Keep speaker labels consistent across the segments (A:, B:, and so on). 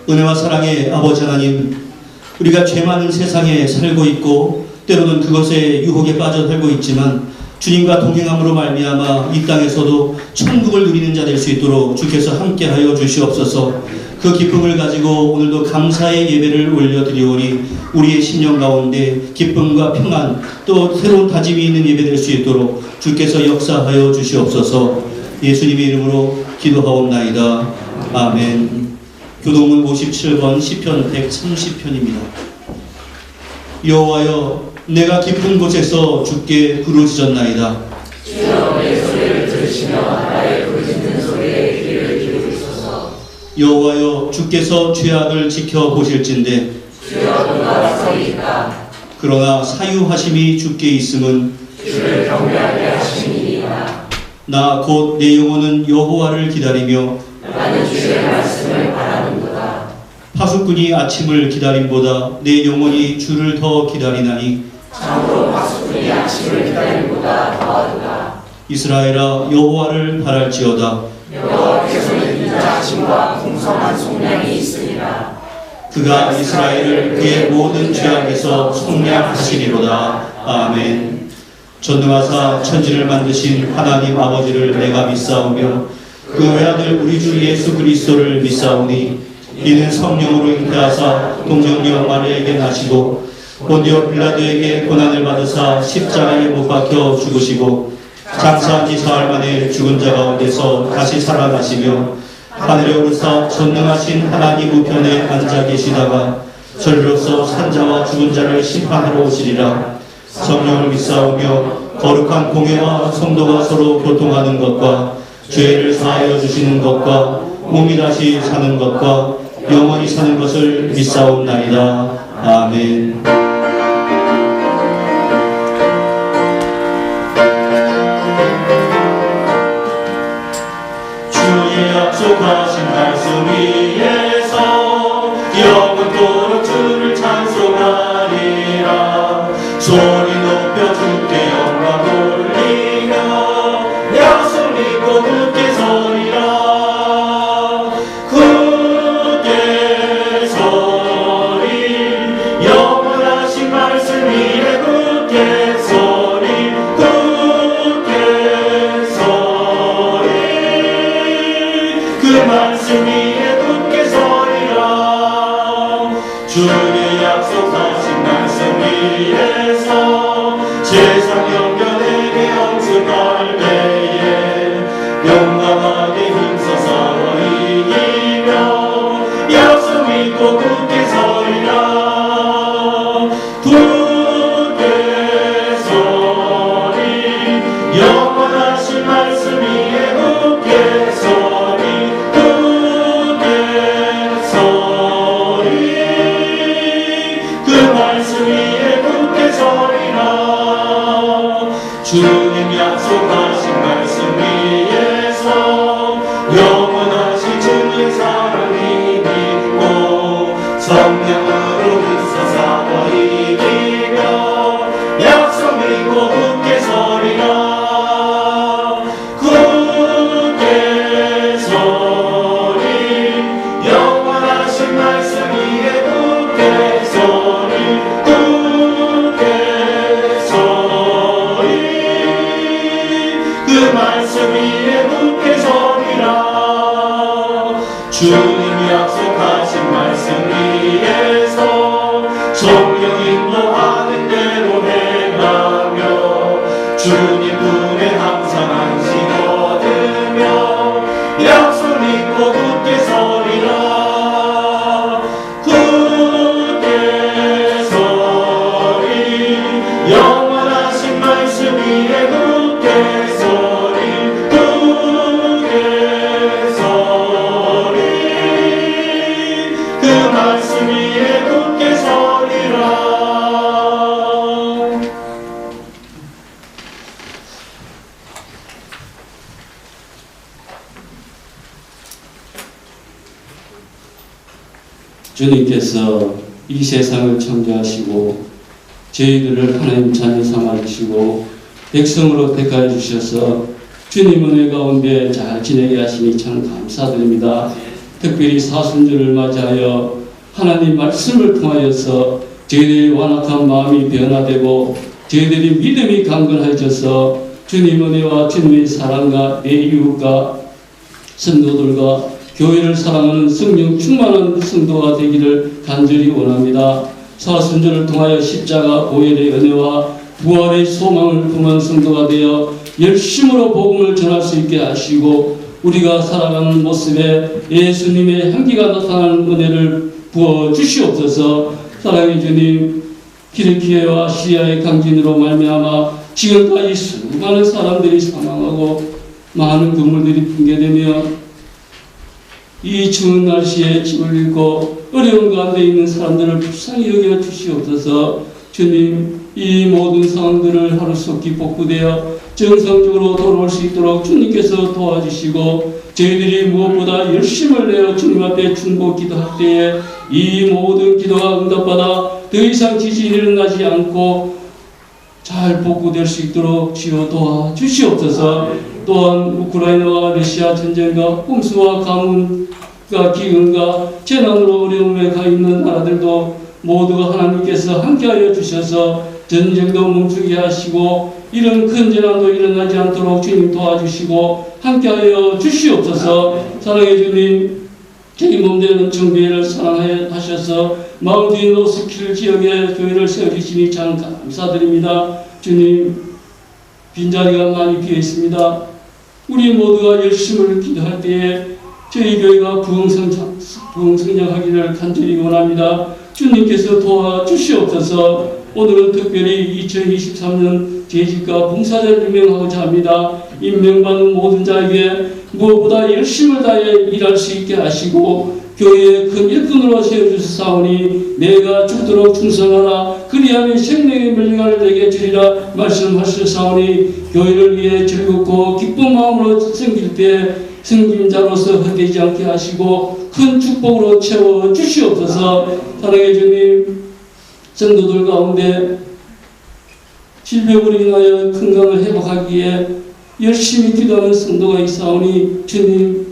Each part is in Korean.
A: 은혜와 사랑의 아버지 하나님, 우리가 죄 많은 세상에 살고 있고 때로는 그것에 유혹에 빠져 살고 있지만 주님과 동행함으로 말미암아 이 땅에서도 천국을 누리는 자 될 수 있도록 주께서 함께하여 주시옵소서. 그 기쁨을 가지고 오늘도 감사의 예배를 올려드리오니 우리의 심령 가운데 기쁨과 평안 또 새로운 다짐이 있는 예배 될 수 있도록 주께서 역사하여 주시옵소서. 예수님의 이름으로 기도하옵나이다. 아멘. 교동문 57번 시편 130편입니다. 여호와여, 내가 깊은 곳에서 주께 부르짖었나이다.
B: 주여, 내 소리를 들으시며 나의 부르짖는 소리에 귀를 기울이소서.
A: 여호와여, 주께서 죄악을 지켜보실진대.
B: 주여, 누가 서리이까.
A: 그러나 사유하심이 주께 있음은
B: 주를 경배하게 하심이니이다.
A: 나 곧 내 영혼은 여호와를 기다리며
B: 나는 주의 말씀을 바라는도다.
A: 파수꾼이 아침을 기다림보다 내 영혼이 주를 더 기다리나니
B: 참으로 파수꾼이 아침을 기다림보다 더하도다.
A: 이스라엘아, 여호와를 바랄지어다.
B: 여호와께서는 인자하심과 풍성한 속량이 있으리라.
A: 그가 이스라엘을 그의 모든 죄악에서 속량하시리로다. 아멘. 전능하사 천지를 만드신 하나님 아버지를 내가 믿사오며 그 외아들 우리 주 예수 그리스도를 믿사오니 이는 성령으로 잉태하사 동정녀 마리아에게 나시고 본디오 빌라도에게 고난을 받으사 십자가에 못 박혀 죽으시고 장사한 지 사흘 만에 죽은 자 가운데서 다시 살아나시며 하늘에 오르사 전능하신 하나님 우편에 앉아 계시다가 절로서 산자와 죽은 자를 심판하러 오시리라. 성령을 믿사오며 거룩한 공회와 성도가 서로 교통하는 것과 죄를 사하여 주시는 것과 몸이 다시 사는 것과 영원히 사는 것을 믿사옵나이다. 아멘. 주의 약속하신 말씀 위에서 영원토록 주를 찬송하리라. 소리 높여 주께 영광 돌리며 약속 믿고 굳게 서리라. 굳게 서리, 영원하신 말씀 위에 굳게 서리. 굳게 서리, 그 말씀 위에 굳게 서리라. 주의 약속하신 말씀 위에서 세상 영견에게 엄습할 때에 용감하게 힘써 싸워 이기며 약속 믿고 굳게 서리라. 굳게 서리, 영원하신 말씀 위에 굳게 서리. 굳게 서리, 그 말씀 위에 굳게 서리라. 주님 약속하신 말씀 위에서 영원하신 주의 사랑이 믿고 성령으로 힘써 싸워 이기며 약속 믿고 굳게 서리라. 굳게 서리, 영원하신 말씀 위에 굳게 서리. 굳게 서리, 그 말씀 위에 굳게 서리라. 주님 약속하신 말씀 위에서 성령 인도하는 대로 행하며 주님 품에 항상 안식 얻으며 약속 믿고 굳게 서리라. 굳게 서리, 영원하신 말씀 위에 굳게 서리. 굳게 서리, 그 말씀 위에 굳게 서리라.
C: 주님께서 이 세상을 창조하시고 저희들을 하나님 자녀 삼아주시고 백성으로 택하여 주셔서 주님 은혜 가운데 잘 지내게 하시니 참 감사드립니다. 특별히 사순절을 맞이하여 하나님 말씀을 통하여서 저희들의 완악한 마음이 변화되고 저희들이 믿음이 강건해져서 주님 은혜와 주님의 사랑과 내 이웃과 성도들과 교회를 사랑하는 성령 충만한 성도가 되기를 간절히 원합니다. 사순절을 통하여 십자가 보혈의 은혜와 부활의 소망을 품은 성도가 되어 열심으로 복음을 전할 수 있게 하시고 우리가 살아가는 모습에 예수님의 향기가 나타나는 은혜를 부어 주시옵소서. 사랑의 주님, 키르키예와 시리아의 강진으로 말미암아 지금까지 수많은 사람들이 사망하고 많은 건물들이 붕괴되며 이 추운 날씨에 집을 잃고 어려운 가운데 있는 사람들을 불쌍히 여겨 주시옵소서. 주님, 이 모든 상황들을 하루속히 복구되어 정상적으로 돌아올 수 있도록 주님께서 도와주시고 저희들이 무엇보다 열심을 내어 주님 앞에 중보 기도할 때에 이 모든 기도가 응답받아 더 이상 지진이 일어나지 않고 잘 복구될 수 있도록 주여 도와주시옵소서. 또한 우크라이나와 러시아 전쟁과 홍수와 가뭄과 기근과 재난으로 어려움에 가 있는 나라들도 모두가 하나님께서 함께하여 주셔서 전쟁도 멈추게 하시고 이런 큰 재난도 일어나지 않도록 주님 도와주시고 함께하여 주시옵소서. 사랑의 주님, 저희 몸되는 정교회를 사랑하셔서 마운틴 로스킬 지역에 교회를 세워주시니 참 감사드립니다. 주님, 빈자리가 많이 비어 있습니다. 우리 모두가 열심을 기도할 때에 저희 교회가 부흥성장하기를 간절히 원합니다. 주님께서 도와주시옵소서. 오늘은 특별히 2023년 재직과 봉사자를 임명하고자 합니다. 임명받는 모든 자에게 무엇보다 열심을 다해 일할 수 있게 하시고 교회의 큰 일꾼으로 세워주사오니 내가 죽도록 충성하라 그리하면 생명의 멸류관을 내게 주리라 말씀하셨사오니 교회를 위해 즐겁고 기쁜 마음으로 섬길 때 승김자로서 헛되지 않게 하시고 큰 축복으로 채워주시옵소서. 사랑의 주님, 성도들 가운데 질병으로 인하여 건강을 회복하기에 열심히 기도하는 성도가 있사오니 주님,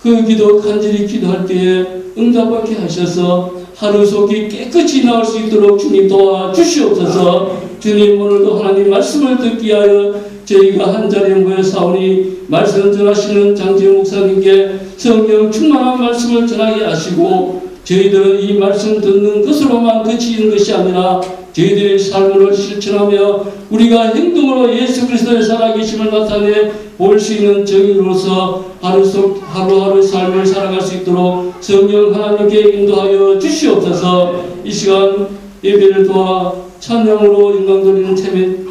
C: 그 기도 간절히 기도할 때에 응답받게 하셔서 하루속히 깨끗이 나올 수 있도록 주님 도와주시옵소서. 주님, 오늘도 하나님 말씀을 듣기 위하여 저희가 한자리에 모여사오니 말씀 전하시는 장지영 목사님께 성령 충만한 말씀을 전하게 하시고 저희들은 이 말씀 듣는 것으로만 그치는 것이 아니라 저희들의 삶을 실천하며 우리가 행동으로 예수 그리스도의 살아계심을 나타내 볼 수 있는 정인으로서 하루하루 삶을 살아갈 수 있도록 성령 하나님께 인도하여 주시옵소서. 이 시간 예배를 도와 찬양으로 영광 돌리는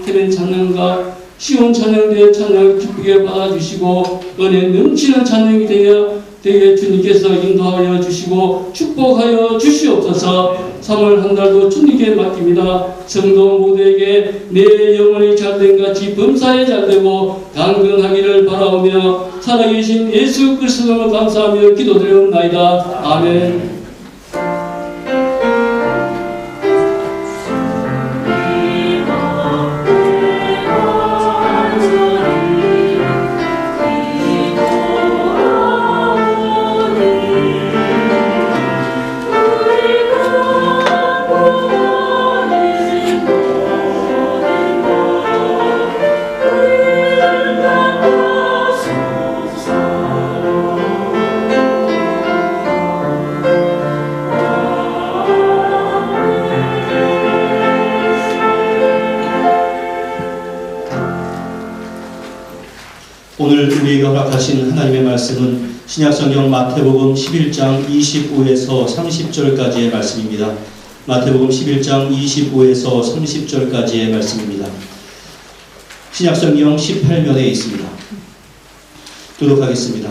C: 태멘 찬양과 시온 찬양대의 찬양을 기쁘게 받아주시고 은혜 넘치는 찬양이 되게 주님께서 인도하여 주시고 축복하여 주시옵소서. 3월 한 달도 주님께 맡깁니다. 성도 모두에게 내 영혼이 잘된 같이 범사에 잘되고 강건하기를 바라오며 살아계신 예수 그리스도를 감사하며 기도드리옵나이다. 아멘.
A: 오늘 우리에게 허락하신 하나님의 말씀은 신약성경 마태복음 11장 25에서 30절까지의 말씀입니다. 마태복음 11장 25에서 30절까지의 말씀입니다. 신약성경 18면에 있습니다. 교독하겠습니다.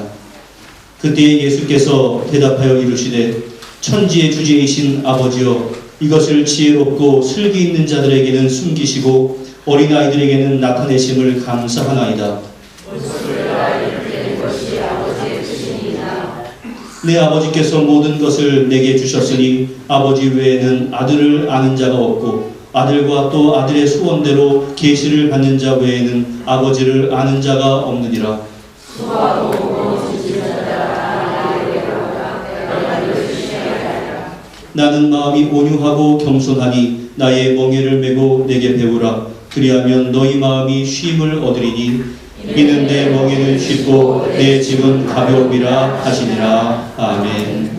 A: 그때 예수께서 대답하여 이르시되 천지의 주제이신 아버지여 이것을 지혜롭고 슬기 있는 자들에게는 숨기시고 어린아이들에게는 나타내심을 감사하나이다. 내 아버지께서 모든 것을 내게 주셨으니 아버지 외에는 아들을 아는 자가 없고 아들과 또 아들의 소원대로 계시를 받는 자 외에는 아버지를 아는 자가 없느니라. 나는 마음이 온유하고 겸손하니 나의 멍에를 메고 내게 배우라. 그리하면 너희 마음이 쉼을 얻으리니 이는 내 멍에는 쉽고 내 짐은 가벼움이라 하시니라. 아멘.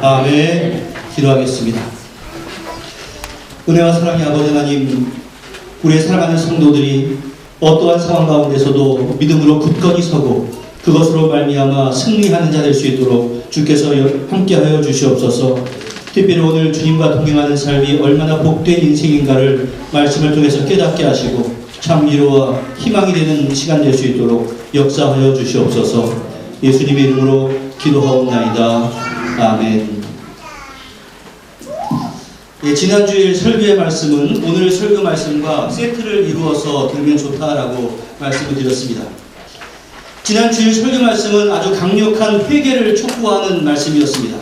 C: 아멘. 기도하겠습니다. 은혜와 사랑의 아버지 하나님, 우리의 사랑하는 성도들이 어떠한 상황 가운데서도 믿음으로 굳건히 서고 그것으로 말미암아 승리하는 자 될 수 있도록 주께서 함께하여 주시옵소서. 특별히 오늘 주님과 동행하는 삶이 얼마나 복된 인생인가를 말씀을 통해서 깨닫게 하시고 참 위로와 희망이 되는 시간 될 수 있도록 역사하여 주시옵소서. 예수님의 이름으로 기도하옵나이다. 아멘. 예, 지난주일 설교의 말씀은 오늘 설교 말씀과 세트를 이루어서 들으면 좋다라고 말씀을 드렸습니다. 지난주일 설교 말씀은 아주 강력한 회개를 촉구하는 말씀이었습니다.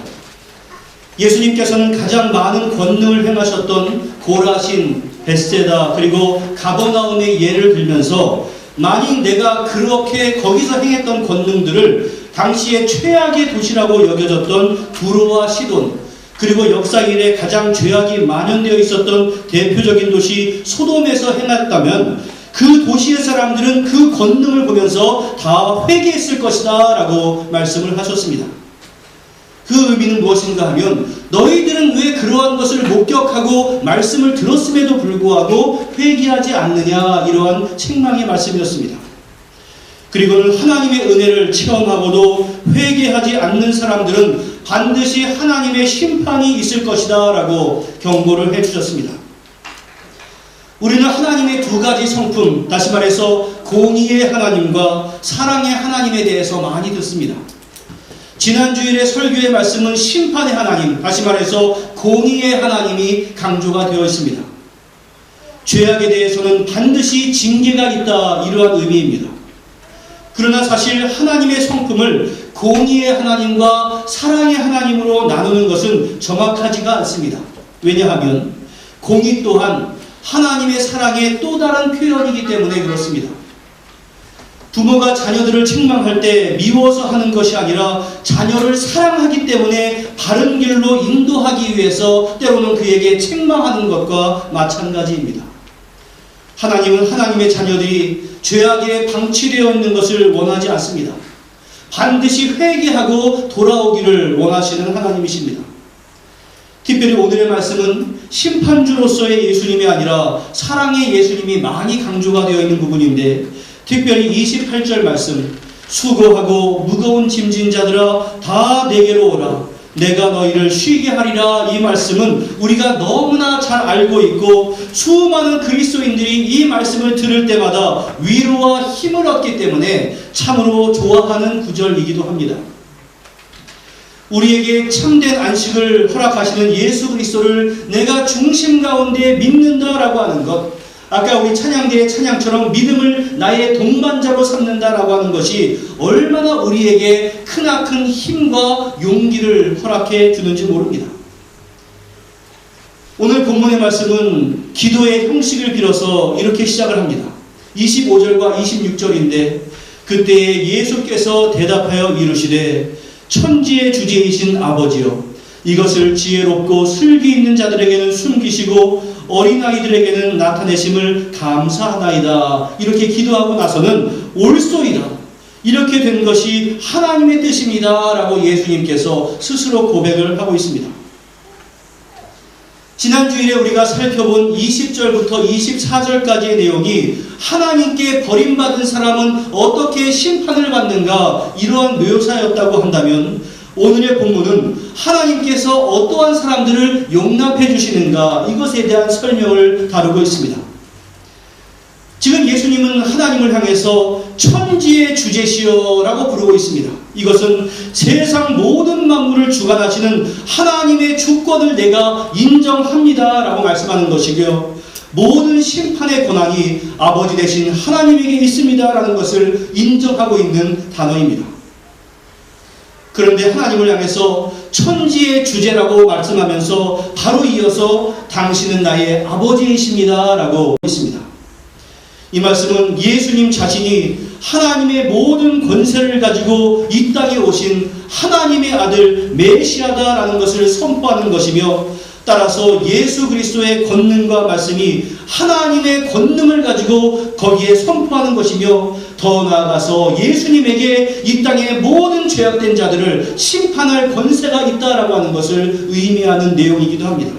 C: 예수님께서는 가장 많은 권능을 행하셨던 고라신, 벳세다 그리고 가버나움의 예를 들면서 만일 내가 그렇게 거기서 행했던 권능들을 당시의 최악의 도시라고 여겨졌던 두로와 시돈 그리고 역사 이래 가장 죄악이 만연되어 있었던 대표적인 도시 소돔에서 행했다면 그 도시의 사람들은 그 권능을 보면서 다 회개했을 것이다 라고 말씀을 하셨습니다. 그 의미는 무엇인가 하면 너희들은 왜 그러한 것을 목격하고 말씀을 들었음에도 불구하고 회개하지 않느냐, 이러한 책망의 말씀이었습니다.
A: 그리고는 하나님의 은혜를 체험하고도 회개하지 않는 사람들은 반드시 하나님의 심판이 있을 것이다 라고 경고를 해주셨습니다. 우리는 하나님의 두 가지 성품, 다시 말해서 공의의 하나님과 사랑의 하나님에 대해서 많이 듣습니다. 지난 주일의 설교의 말씀은 심판의 하나님, 다시 말해서 공의의 하나님이 강조가 되어 있습니다. 죄악에 대해서는 반드시 징계가 있다, 이러한 의미입니다. 그러나 사실 하나님의 성품을 공의의 하나님과 사랑의 하나님으로 나누는 것은 정확하지가 않습니다. 왜냐하면 공의 또한 하나님의 사랑의 또 다른 표현이기 때문에 그렇습니다. 부모가 자녀들을 책망할 때 미워서 하는 것이 아니라 자녀를 사랑하기 때문에 바른 길로 인도하기 위해서 때로는 그에게 책망하는 것과 마찬가지입니다. 하나님은 하나님의 자녀들이 죄악에 방치되어 있는 것을 원하지 않습니다. 반드시 회개하고 돌아오기를 원하시는 하나님이십니다. 특별히 오늘의 말씀은 심판주로서의 예수님이 아니라 사랑의 예수님이 많이 강조가 되어 있는 부분인데, 특별히 28절 말씀, 수고하고 무거운 짐진 자들아 다 내게로 오라 내가 너희를 쉬게 하리라. 이 말씀은 우리가 너무나 잘 알고 있고 수많은 그리스도인들이 이 말씀을 들을 때마다 위로와 힘을 얻기 때문에 참으로 좋아하는 구절이기도 합니다. 우리에게 참된 안식을 허락하시는 예수 그리스도를 내가 중심 가운데 믿는다라고 하는 것, 아까 우리 찬양대의 찬양처럼 믿음을 나의 동반자로 삼는다라고 하는 것이 얼마나 우리에게 크나큰 힘과 용기를 허락해 주는지 모릅니다. 오늘 본문의 말씀은 기도의 형식을 빌어서 이렇게 시작을 합니다. 25절과 26절인데, 그때 예수께서 대답하여 이르시되 천지의 주제이신 아버지여, 이것을 지혜롭고 슬기 있는 자들에게는 숨기시고 어린아이들에게는 나타내심을 감사하나이다. 이렇게 기도하고 나서는 옳소이다, 이렇게 된 것이 하나님의 뜻입니다 라고 예수님께서 스스로 고백을 하고 있습니다. 지난 주일에 우리가 살펴본 20절부터 24절까지의 내용이 하나님께 버림받은 사람은 어떻게 심판을 받는가, 이러한 묘사였다고 한다면, 오늘의 본문은 하나님께서 어떠한 사람들을 용납해 주시는가, 이것에 대한 설명을 다루고 있습니다. 지금 예수님은 하나님을 향해서 천지의 주제시여 라고 부르고 있습니다. 이것은 세상 모든 만물을 주관하시는 하나님의 주권을 내가 인정합니다 라고 말씀하는 것이고요, 모든 심판의 권한이 아버지 되신 하나님에게 있습니다 라는 것을 인정하고 있는 단어입니다. 그런데 하나님을 향해서 천지의 주제라고 말씀하면서 바로 이어서 당신은 나의 아버지이십니다 라고 있습니다. 이 말씀은 예수님 자신이 하나님의 모든 권세를 가지고 이 땅에 오신 하나님의 아들 메시아다라는 것을 선포하는 것이며, 따라서 예수 그리스도의 권능과 말씀이 하나님의 권능을 가지고 거기에 선포하는 것이며, 더 나아가서 예수님에게 이 땅의 모든 죄악된 자들을 심판할 권세가 있다라고 하는 것을 의미하는 내용이기도 합니다.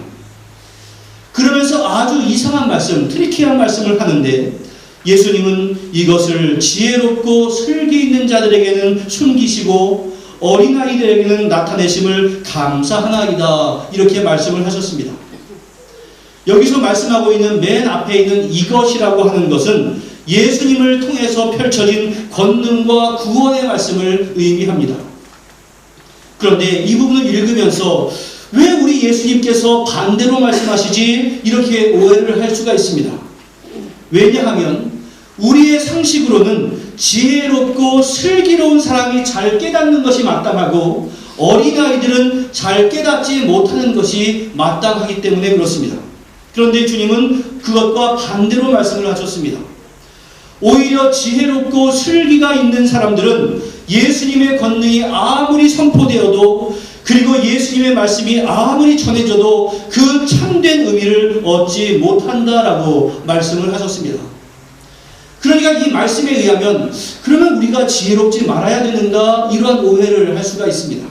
A: 그러면서 아주 이상한 말씀, 트리키한 말씀을 하는데, 예수님은 이것을 지혜롭고 슬기 있는 자들에게는 숨기시고 어린아이들에게는 나타내심을 감사하나이다, 이렇게 말씀을 하셨습니다. 여기서 말씀하고 있는 맨 앞에 있는 이것이라고 하는 것은 예수님을 통해서 펼쳐진 권능과 구원의 말씀을 의미합니다. 그런데 이 부분을 읽으면서 왜 우리 예수님께서 반대로 말씀하시지, 이렇게 오해를 할 수가 있습니다. 왜냐하면 우리의 상식으로는 지혜롭고 슬기로운 사람이 잘 깨닫는 것이 마땅하고 어린아이들은 잘 깨닫지 못하는 것이 마땅하기 때문에 그렇습니다. 그런데 주님은 그것과 반대로 말씀을 하셨습니다. 오히려 지혜롭고 슬기가 있는 사람들은 예수님의 권능이 아무리 선포되어도, 그리고 예수님의 말씀이 아무리 전해져도 그 참된 의미를 얻지 못한다라고 말씀을 하셨습니다. 그러니까 이 말씀에 의하면 그러면 우리가 지혜롭지 말아야 되는가, 이러한 오해를 할 수가 있습니다.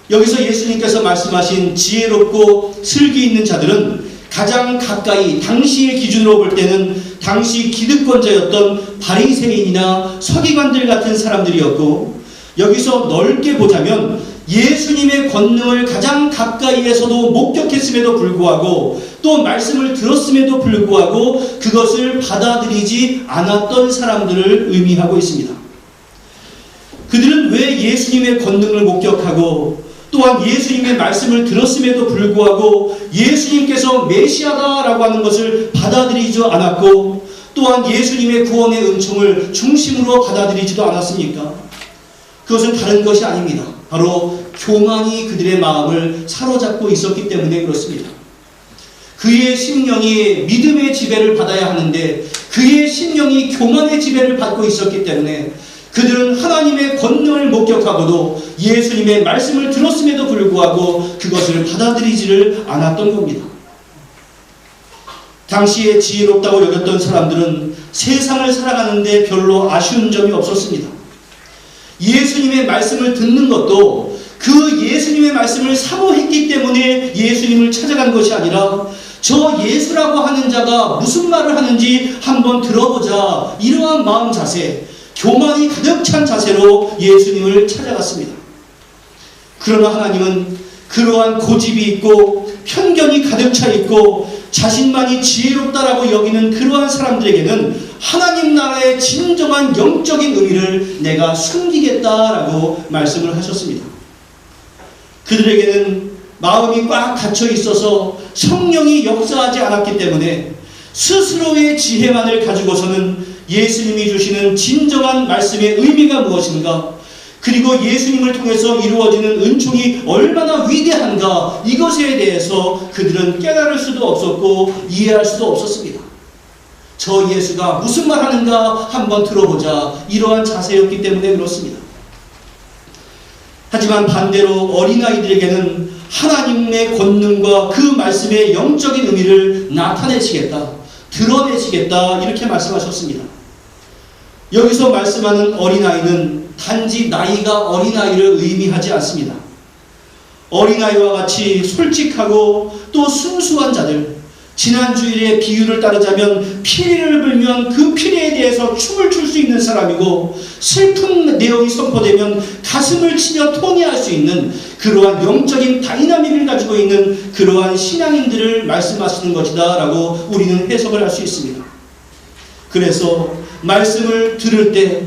A: 여기서 예수님께서 말씀하신 지혜롭고 슬기 있는 자들은 가장 가까이 당시의 기준으로 볼 때는 당시 기득권자였던 바리새인이나 서기관들 같은 사람들이었고, 여기서 넓게 보자면 예수님의 권능을 가장 가까이에서도 목격했음에도 불구하고 또 말씀을 들었음에도 불구하고 그것을 받아들이지 않았던 사람들을 의미하고 있습니다. 그들은 왜 예수님의 권능을 목격하고 또한 예수님의 말씀을 들었음에도 불구하고 예수님께서 메시아다라고 하는 것을 받아들이지 않았고 또한 예수님의 구원의 은총을 중심으로 받아들이지도 않았습니까? 그것은 다른 것이 아닙니다. 바로 교만이 그들의 마음을 사로잡고 있었기 때문에 그렇습니다. 그의 심령이 믿음의 지배를 받아야 하는데 그의 심령이 교만의 지배를 받고 있었기 때문에 그들은 하나님의 권능을 목격하고도 예수님의 말씀을 들었음에도 불구하고 그것을 받아들이지를 않았던 겁니다. 당시에 지혜롭다고 여겼던 사람들은 세상을 살아가는데 별로 아쉬운 점이 없었습니다. 예수님의 말씀을 듣는 것도 그 예수님의 말씀을 사모했기 때문에 예수님을 찾아간 것이 아니라 저 예수라고 하는 자가 무슨 말을 하는지 한번 들어보자, 이러한 마음 자세, 교만이 가득 찬 자세로 예수님을 찾아갔습니다. 그러나 하나님은 그러한 고집이 있고 편견이 가득 차 있고 자신만이 지혜롭다라고 여기는 그러한 사람들에게는 하나님 나라의 진정한 영적인 의미를 내가 숨기겠다라고 말씀을 하셨습니다. 그들에게는 마음이 꽉 닫혀 있어서 성령이 역사하지 않았기 때문에 스스로의 지혜만을 가지고서는 예수님이 주시는 진정한 말씀의 의미가 무엇인가, 그리고 예수님을 통해서 이루어지는 은총이 얼마나 위대한가, 이것에 대해서 그들은 깨달을 수도 없었고 이해할 수도 없었습니다. 저 예수가 무슨 말 하는가 한번 들어보자, 이러한 자세였기 때문에 그렇습니다. 하지만 반대로 어린아이들에게는 하나님의 권능과 그 말씀의 영적인 의미를 나타내시겠다, 드러내시겠다, 이렇게 말씀하셨습니다. 여기서 말씀하는 어린아이는 단지 나이가 어린아이를 의미하지 않습니다. 어린아이와 같이 솔직하고 또 순수한 자들, 지난주일의 비유를 따르자면 피리를 불면 그 피리에 대해서 춤을 출 수 있는 사람이고, 슬픈 내용이 선포되면 가슴을 치며 통회할 수 있는 그러한 영적인 다이나믹을 가지고 있는 그러한 신앙인들을 말씀하시는 것이다 라고 우리는 해석을 할 수 있습니다. 그래서 말씀을 들을 때,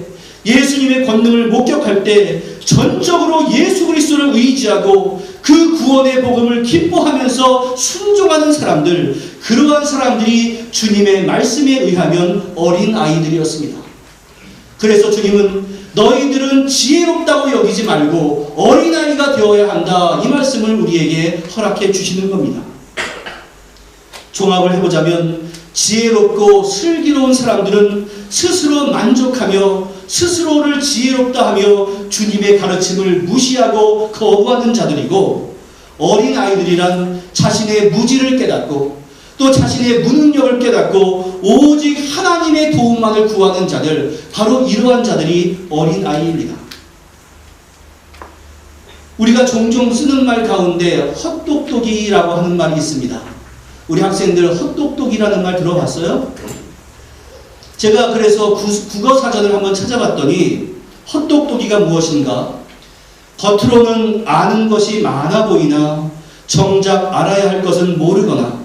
A: 예수님의 권능을 목격할 때 전적으로 예수 그리스도를 의지하고 그 구원의 복음을 기뻐하면서 순종하는 사람들, 그러한 사람들이 주님의 말씀에 의하면 어린 아이들이었습니다. 그래서 주님은 너희들은 지혜롭다고 여기지 말고 어린아이가 되어야 한다, 이 말씀을 우리에게 허락해 주시는 겁니다. 종합을 해보자면 지혜롭고 슬기로운 사람들은 스스로 만족하며 스스로를 지혜롭다 하며 주님의 가르침을 무시하고 거부하는 자들이고, 어린아이들이란 자신의 무지를 깨닫고 또 자신의 무능력을 깨닫고 오직 하나님의 도움만을 구하는 자들, 바로 이러한 자들이 어린아이입니다. 우리가 종종 쓰는 말 가운데 헛똑똑이라고 하는 말이 있습니다. 우리 학생들 헛똑똑이라는 말 들어봤어요? 제가 그래서 국어사전을 한번 찾아봤더니 헛똑똑이가 무엇인가? 겉으로는 아는 것이 많아 보이나 정작 알아야 할 것은 모르거나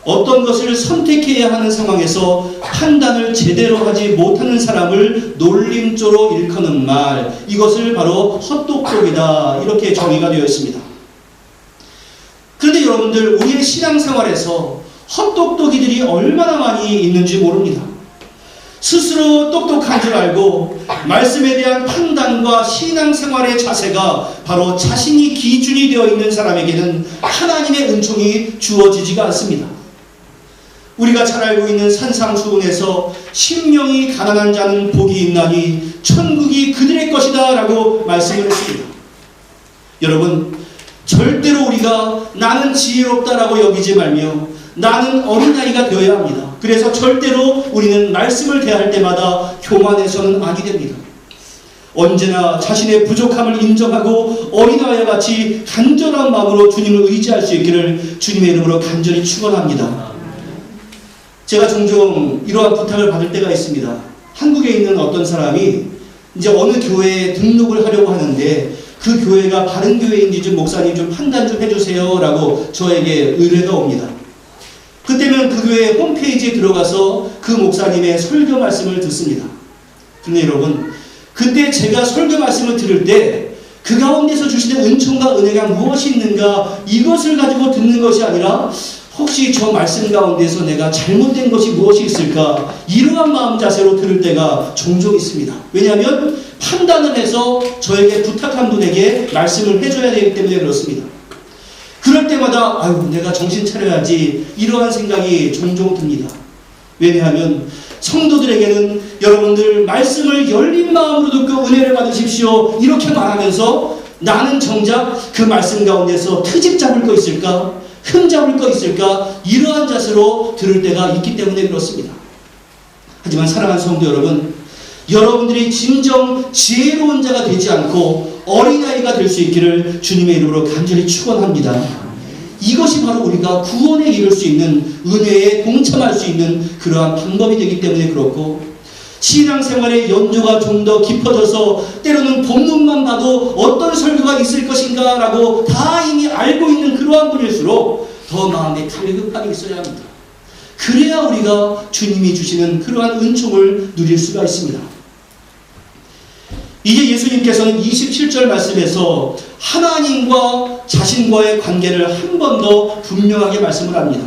A: 어떤 것을 선택해야 하는 상황에서 판단을 제대로 하지 못하는 사람을 놀림조로 일컫는 말, 이것을 바로 헛똑똑이다, 이렇게 정의가 되어 있습니다. 그런데 여러분들, 우리의 신앙생활에서 헛똑똑이들이 얼마나 많이 있는지 모릅니다. 스스로 똑똑한 줄 알고 말씀에 대한 판단과 신앙생활의 자세가 바로 자신이 기준이 되어 있는 사람에게는 하나님의 은총이 주어지지가 않습니다. 우리가 잘 알고 있는 산상수훈에서 심령이 가난한 자는 복이 있나니 천국이 그들의 것이다 라고 말씀을 했습니다. 여러분, 절대로 우리가 나는 지혜롭다라고 여기지 말며 나는 어린아이가 되어야 합니다. 그래서 절대로 우리는 말씀을 대할 때마다 교만해서는 아니 됩니다. 언제나 자신의 부족함을 인정하고 어린아이와 같이 간절한 마음으로 주님을 의지할 수 있기를 주님의 이름으로 간절히 축원합니다. 제가 종종 이러한 부탁을 받을 때가 있습니다. 한국에 있는 어떤 사람이 이제 어느 교회에 등록을 하려고 하는데 그 교회가 바른 교회인지 좀 목사님 좀 판단 좀 해주세요 라고 저에게 의뢰가 옵니다. 그때면 그 교회 홈페이지에 들어가서 그 목사님의 설교 말씀을 듣습니다. 근데 여러분, 그때 제가 설교 말씀을 들을 때 그 가운데서 주시는 은총과 은혜가 무엇이 있는가, 이것을 가지고 듣는 것이 아니라 혹시 저 말씀 가운데서 내가 잘못된 것이 무엇이 있을까, 이러한 마음 자세로 들을 때가 종종 있습니다. 왜냐하면 판단을 해서 저에게 부탁한 분에게 말씀을 해줘야 되기 때문에 그렇습니다. 그럴 때마다 아유, 내가 정신 차려야지, 이러한 생각이 종종 듭니다. 왜냐하면 성도들에게는 여러분들 말씀을 열린 마음으로 듣고 은혜를 받으십시오 이렇게 말하면서 나는 정작 그 말씀 가운데서 트집 잡을 거 있을까, 흠 잡을 거 있을까, 이러한 자세로 들을 때가 있기 때문에 그렇습니다. 하지만 사랑하는 성도 여러분, 여러분들이 진정 지혜로운 자가 되지 않고 어린아이가 될 수 있기를 주님의 이름으로 간절히 축원합니다. 이것이 바로 우리가 구원에 이를 수 있는, 은혜에 동참할 수 있는 그러한 방법이 되기 때문에 그렇고, 신앙생활의 연조가 좀 더 깊어져서 때로는 본문만 봐도 어떤 설교가 있을 것인가 라고 다 이미 알고 있는 그러한 분일수록 더 마음에 갈급함이 있어야 합니다. 그래야 우리가 주님이 주시는 그러한 은총을 누릴 수가 있습니다. 이제 예수님께서는 27절 말씀에서 하나님과 자신과의 관계를 한 번 더 분명하게 말씀을 합니다.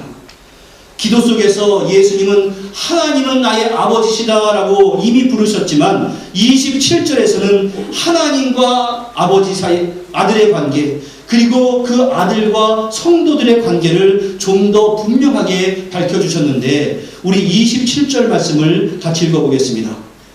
A: 기도 속에서 예수님은 하나님은 나의 아버지시다 라고 이미 부르셨지만 27절에서는 하나님과 아버지 사이 아들의 관계, 그리고 그 아들과 성도들의 관계를 좀 더 분명하게 밝혀주셨는데, 우리 27절 말씀을 같이 읽어보겠습니다.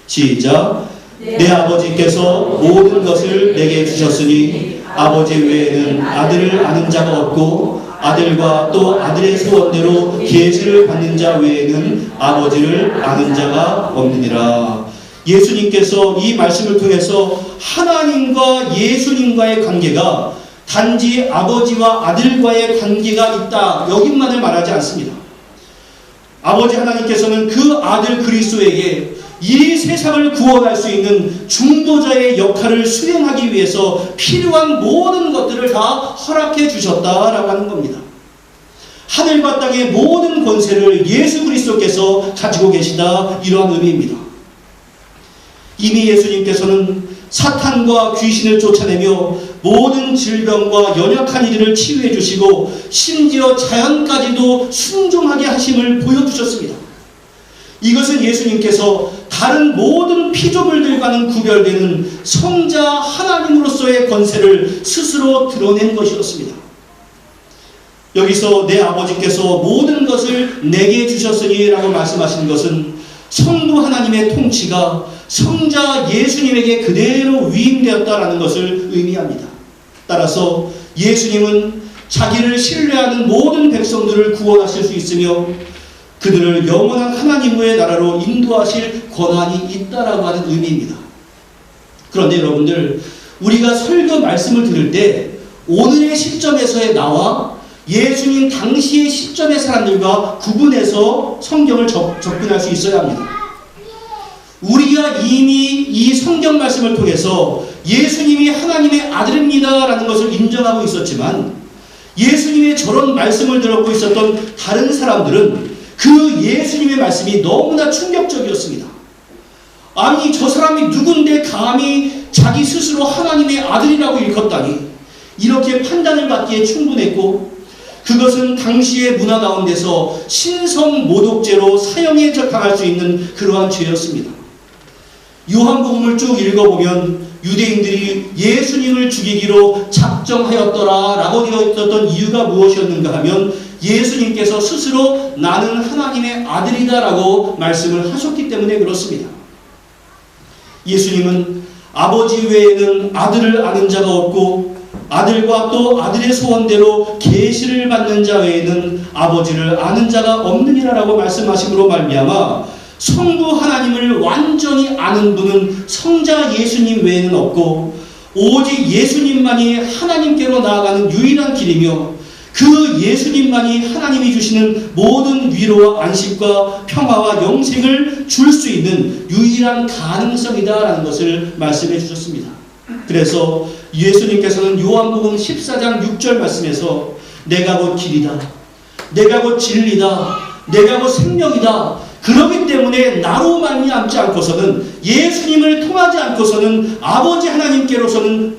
A: 시작. 내 아버지께서 모든 것을 내게 주셨으니 아버지 외에는 아들을 아는 자가 없고 아들과 또 아들의 소원대로 계시를 받는 자 외에는 아버지를 아는 자가 없느니라. 예수님께서 이 말씀을 통해서 하나님과 예수님과의 관계가 단지 아버지와 아들과의 관계가 있다, 여기만을 말하지 않습니다. 아버지 하나님께서는 그 아들 그리스도에게 이 세상을 구원할 수 있는 중보자의 역할을 수행하기 위해서 필요한 모든 것들을 다 허락해 주셨다라고 하는 겁니다. 하늘과 땅의 모든 권세를 예수 그리스도께서 가지고 계시다, 이러한 의미입니다. 이미 예수님께서는 사탄과 귀신을 쫓아내며 모든 질병과 연약한 이들을 치유해 주시고 심지어 자연까지도 순종하게 하심을 보여주셨습니다. 이것은 예수님께서 다른 모든 피조물들과는 구별되는 성자 하나님으로서의 권세를 스스로 드러낸 것이었습니다. 여기서 내 아버지께서 모든 것을 내게 주셨으니 라고 말씀하신 것은 성부 하나님의 통치가 성자 예수님에게 그대로 위임되었다라는 것을 의미합니다. 따라서 예수님은 자기를 신뢰하는 모든 백성들을 구원하실 수 있으며 그들을 영원한 하나님의 나라로 인도하실 권한이 있다라고 하는 의미입니다. 그런데 여러분들, 우리가 설교 말씀을 들을 때 오늘의 시점에서의 나와 예수님 당시의 시점의 사람들과 구분해서 성경을 접근할 수 있어야 합니다. 우리가 이미 이 성경 말씀을 통해서 예수님이 하나님의 아들입니다 라는 것을 인정하고 있었지만, 예수님의 저런 말씀을 들었고 있었던 다른 사람들은 그 예수님의 말씀이 너무나 충격적이었습니다. 아니, 저 사람이 누군데 감히 자기 스스로 하나님의 아들이라고 일컫다니, 이렇게 판단을 받기에 충분했고, 그것은 당시의 문화 가운데서 신성모독죄로 사형에 당할 수 있는 그러한 죄였습니다. 요한복음을 쭉 읽어보면 유대인들이 예수님을 죽이기로 작정하였더라 라고 되어 있었던 이유가 무엇이었는가 하면, 예수님께서 스스로 나는 하나님의 아들이다 라고 말씀을 하셨기 때문에 그렇습니다. 예수님은 아버지 외에는 아들을 아는 자가 없고 아들과 또 아들의 소원대로 계시를 받는 자 외에는 아버지를 아는 자가 없느니라 라고 말씀하심으로 말미암아 성부 하나님을 완전히 아는 분은 성자 예수님 외에는 없고 오직 예수님만이 하나님께로 나아가는 유일한 길이며 그 예수님만이 하나님이 주시는 모든 위로와 안식과 평화와 영생을 줄 수 있는 유일한 가능성이다라는 것을 말씀해 주셨습니다. 그래서 예수님께서는 요한복음 14장 6절 말씀에서 내가 곧 길이다, 내가 곧 진리다, 내가 곧 생명이다. 그렇기 때문에 나로 말미암지 않고서는, 예수님을 통하지 않고서는 아버지 하나님께로는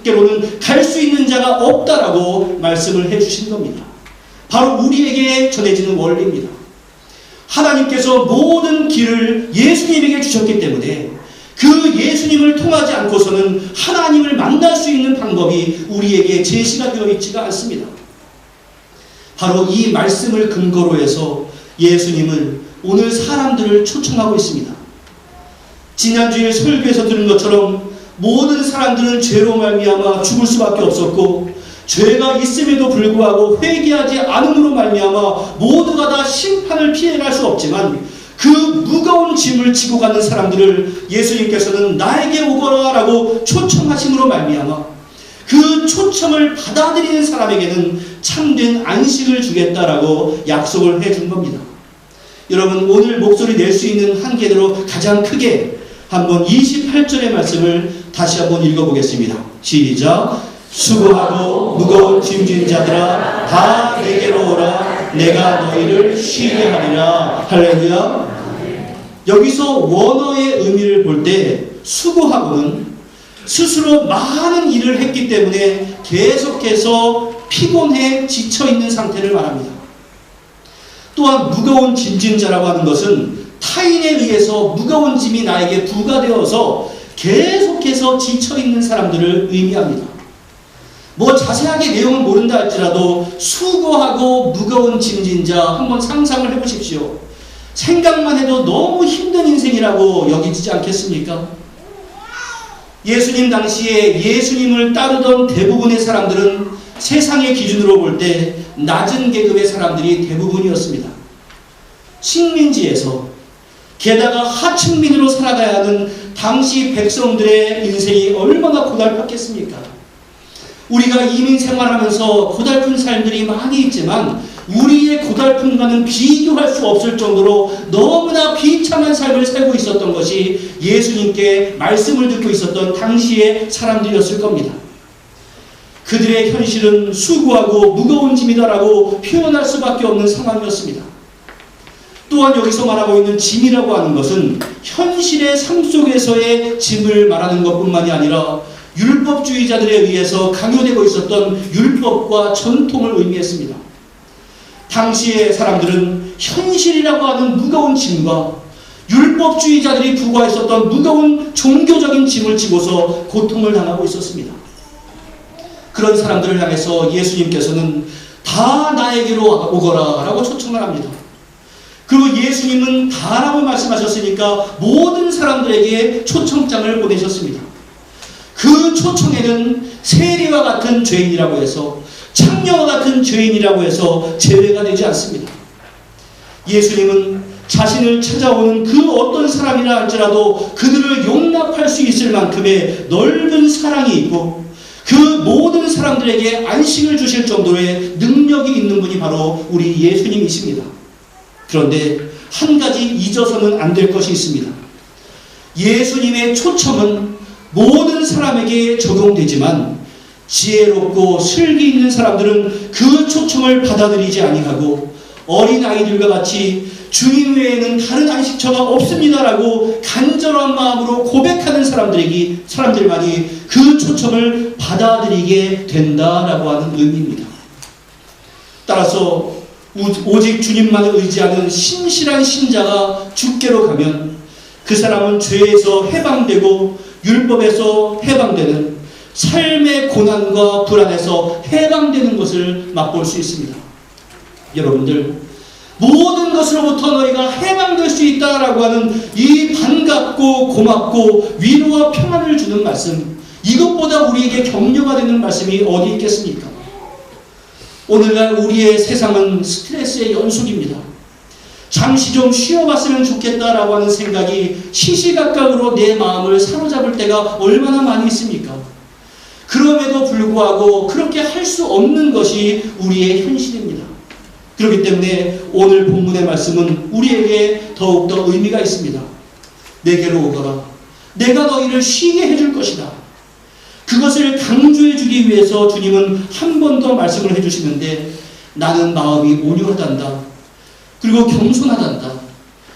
A: 갈 수 있는 자가 없다라고 말씀을 해주신 겁니다. 바로 우리에게 전해지는 원리입니다. 하나님께서 모든 길을 예수님에게 주셨기 때문에 그 예수님을 통하지 않고서는 하나님을 만날 수 있는 방법이 우리에게 제시가 되어 있지가 않습니다. 바로 이 말씀을 근거로 해서 예수님은 오늘 사람들을 초청하고 있습니다. 지난주에 설교에서 들은 것처럼 모든 사람들은 죄로 말미암아 죽을 수밖에 없었고, 죄가 있음에도 불구하고 회개하지 않음으로 말미암아 모두가 다 심판을 피해갈 수 없지만, 그 무거운 짐을 지고 가는 사람들을 예수님께서는 나에게 오거라 라고 초청하심으로 말미암아 그 초청을 받아들이는 사람에게는 참된 안식을 주겠다라고 약속을 해준 겁니다. 여러분, 오늘 목소리 낼 수 있는 한계대로 가장 크게 한번 28절의 말씀을 다시 한번 읽어보겠습니다. 시작. 수고하고 무거운 짐진 자들아 다 내게로 오라, 내가 너희를 쉬게 하리라. 할렐루야. 여기서 원어의 의미를 볼 때 수고하고는 스스로 많은 일을 했기 때문에 계속해서 피곤해 지쳐있는 상태를 말합니다. 또한 무거운 짐진 자라고 하는 것은 타인에 의해서 무거운 짐이 나에게 부과되어서 계속해서 지쳐있는 사람들을 의미합니다. 뭐 자세하게 내용은 모른다 할지라도 수고하고 무거운 짐진 자 한번 상상을 해보십시오. 생각만 해도 너무 힘든 인생이라고 여기지 않겠습니까? 예수님 당시에 예수님을 따르던 대부분의 사람들은 세상의 기준으로 볼 때 낮은 계급의 사람들이 대부분이었습니다. 식민지에서, 게다가 하층민으로 살아가야 하는 당시 백성들의 인생이 얼마나 고달팠겠습니까? 우리가 이민 생활하면서 고달픈 삶들이 많이 있지만 우리의 고달픔과는 비교할 수 없을 정도로 너무나 비참한 삶을 살고 있었던 것이 예수님께 말씀을 듣고 있었던 당시의 사람들이었을 겁니다. 그들의 현실은 수고하고 무거운 짐이다라고 표현할 수밖에 없는 상황이었습니다. 또한 여기서 말하고 있는 짐이라고 하는 것은 현실의 삶 속에서의 짐을 말하는 것뿐만이 아니라 율법주의자들에 의해서 강요되고 있었던 율법과 전통을 의미했습니다. 당시의 사람들은 현실이라고 하는 무거운 짐과 율법주의자들이 부과했었던 무거운 종교적인 짐을 지고서 고통을 당하고 있었습니다. 그런 사람들을 향해서 예수님께서는 다 나에게로 오거라 라고 초청을 합니다. 그리고 예수님은 다라고 말씀하셨으니까 모든 사람들에게 초청장을 보내셨습니다. 그 초청에는 세리와 같은 죄인이라고 해서, 창녀와 같은 죄인이라고 해서 제외가 되지 않습니다. 예수님은 자신을 찾아오는 그 어떤 사람이라 할지라도 그들을 용납할 수 있을 만큼의 넓은 사랑이 있고 그 모든 사람들에게 안식을 주실 정도의 능력이 있는 분이 바로 우리 예수님이십니다. 그런데 한 가지 잊어서는 안 될 것이 있습니다. 예수님의 초청은 모든 사람에게 적용되지만 지혜롭고 슬기 있는 사람들은 그 초청을 받아들이지 아니하고 어린아이들과 같이 주님 외에는 다른 안식처가 없습니다라고 간절한 마음으로 고백하는 사람들만이 그 초청을 받아들이게 된다라고 하는 의미입니다. 따라서 오직 주님만을 의지하는 신실한 신자가 주께로 가면 그 사람은 죄에서 해방되고 율법에서 해방되는, 삶의 고난과 불안에서 해방되는 것을 맛볼 수 있습니다. 여러분들, 모든 것으로부터 너희가 해방될 수 있다라고 하는 이 반갑고 고맙고 위로와 평안을 주는 말씀, 이것보다 우리에게 격려가 되는 말씀이 어디 있겠습니까? 오늘날 우리의 세상은 스트레스의 연속입니다. 잠시 좀 쉬어봤으면 좋겠다라고 하는 생각이 시시각각으로 내 마음을 사로잡을 때가 얼마나 많이 있습니까? 그럼에도 불구하고 그렇게 할 수 없는 것이 우리의 현실입니다. 그렇기 때문에 오늘 본문의 말씀은 우리에게 더욱더 의미가 있습니다. 내게로 오거라. 내가 너희를 쉬게 해줄 것이다. 그것을 강조해 주기 위해서 주님은 한 번 더 말씀을 해주시는데 나는 마음이 온유하단다. 그리고 겸손하단다.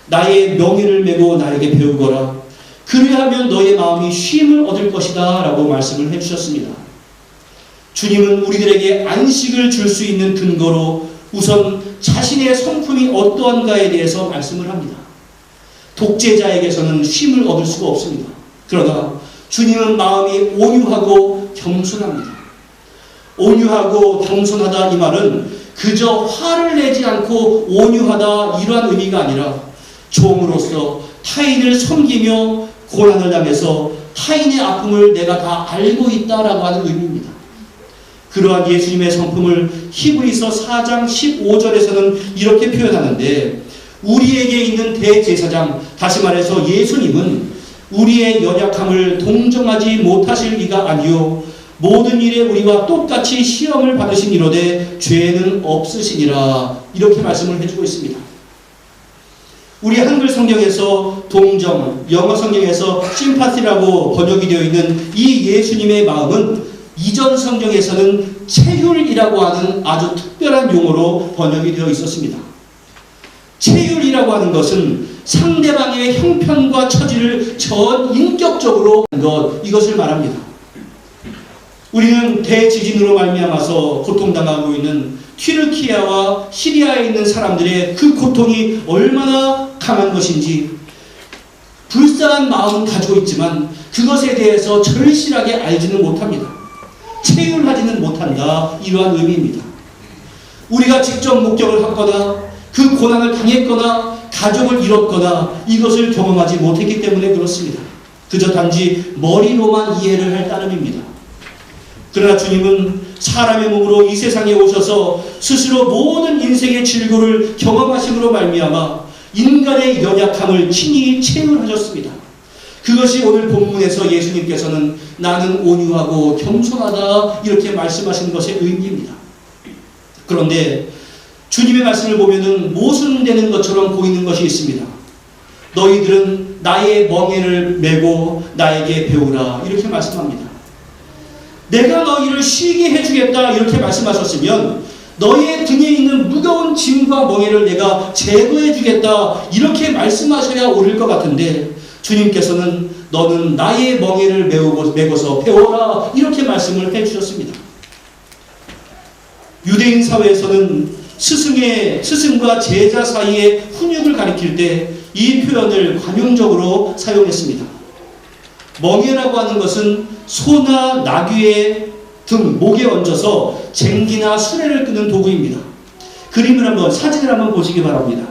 A: 나의 명예를 메고 나에게 배우거라. 그리하면 너의 마음이 쉼을 얻을 것이다 라고 말씀을 해주셨습니다. 주님은 우리들에게 안식을 줄 수 있는 근거로 우선 자신의 성품이 어떠한가에 대해서 말씀을 합니다. 독재자에게서는 쉼을 얻을 수가 없습니다. 그러나 주님은 마음이 온유하고 겸손합니다. 온유하고 겸손하다 이 말은 그저 화를 내지 않고 온유하다 이러한 의미가 아니라 종으로서 타인을 섬기며 고난을 당해서 타인의 아픔을 내가 다 알고 있다라고 하는 의미입니다. 그러한 예수님의 성품을 히브리서 4장 15절에서는 이렇게 표현하는데 우리에게 있는 대제사장, 다시 말해서 예수님은 우리의 연약함을 동정하지 못하실 이가 아니요 모든 일에 우리와 똑같이 시험을 받으신 이로되 죄는 없으시니라 이렇게 말씀을 해주고 있습니다. 우리 한글 성경에서 동정, 영어 성경에서 심파티라고 번역이 되어 있는 이 예수님의 마음은 이전 성경에서는 체휼이라고 하는 아주 특별한 용어로 번역이 되어 있었습니다. 체휼이라고 하는 것은 상대방의 형편과 처지를 전인격적으로 하는 것, 이것을 말합니다. 우리는 대지진으로 말미암아서 고통당하고 있는 튀르키예와 시리아에 있는 사람들의 그 고통이 얼마나 강한 것인지 불쌍한 마음은 가지고 있지만 그것에 대해서 절실하게 알지는 못합니다. 체휼하지는 못한다 이러한 의미입니다. 우리가 직접 목격을 하거나 그 고난을 당했거나 가족을 잃었거나 이것을 경험하지 못했기 때문에 그렇습니다. 그저 단지 머리로만 이해를 할 따름입니다. 그러나 주님은 사람의 몸으로 이 세상에 오셔서 스스로 모든 인생의 질고를 경험하심으로 말미암아 인간의 연약함을 친히 체험하셨습니다. 그것이 오늘 본문에서 예수님께서는 나는 온유하고 겸손하다 이렇게 말씀하시는 것의 의미입니다. 그런데 주님의 말씀을 보면은 모순되는 것처럼 보이는 것이 있습니다. 너희들은 나의 멍에를 메고 나에게 배우라 이렇게 말씀합니다. 내가 너희를 쉬게 해주겠다 이렇게 말씀하셨으면 너희의 등에 있는 무거운 짐과 멍에를 내가 제거해 주겠다 이렇게 말씀하셔야 옳을 것 같은데 주님께서는 너는 나의 멍에를 메고서 배워라 이렇게 말씀을 해주셨습니다. 유대인 사회에서는 스승과 제자 사이의 훈육을 가리킬 때 이 표현을 관용적으로 사용했습니다. 멍에라고 하는 것은 소나 나귀의 등 목에 얹어서 쟁기나 수레를 끄는 도구입니다. 그림을 한번 사진을 한번 보시기 바랍니다.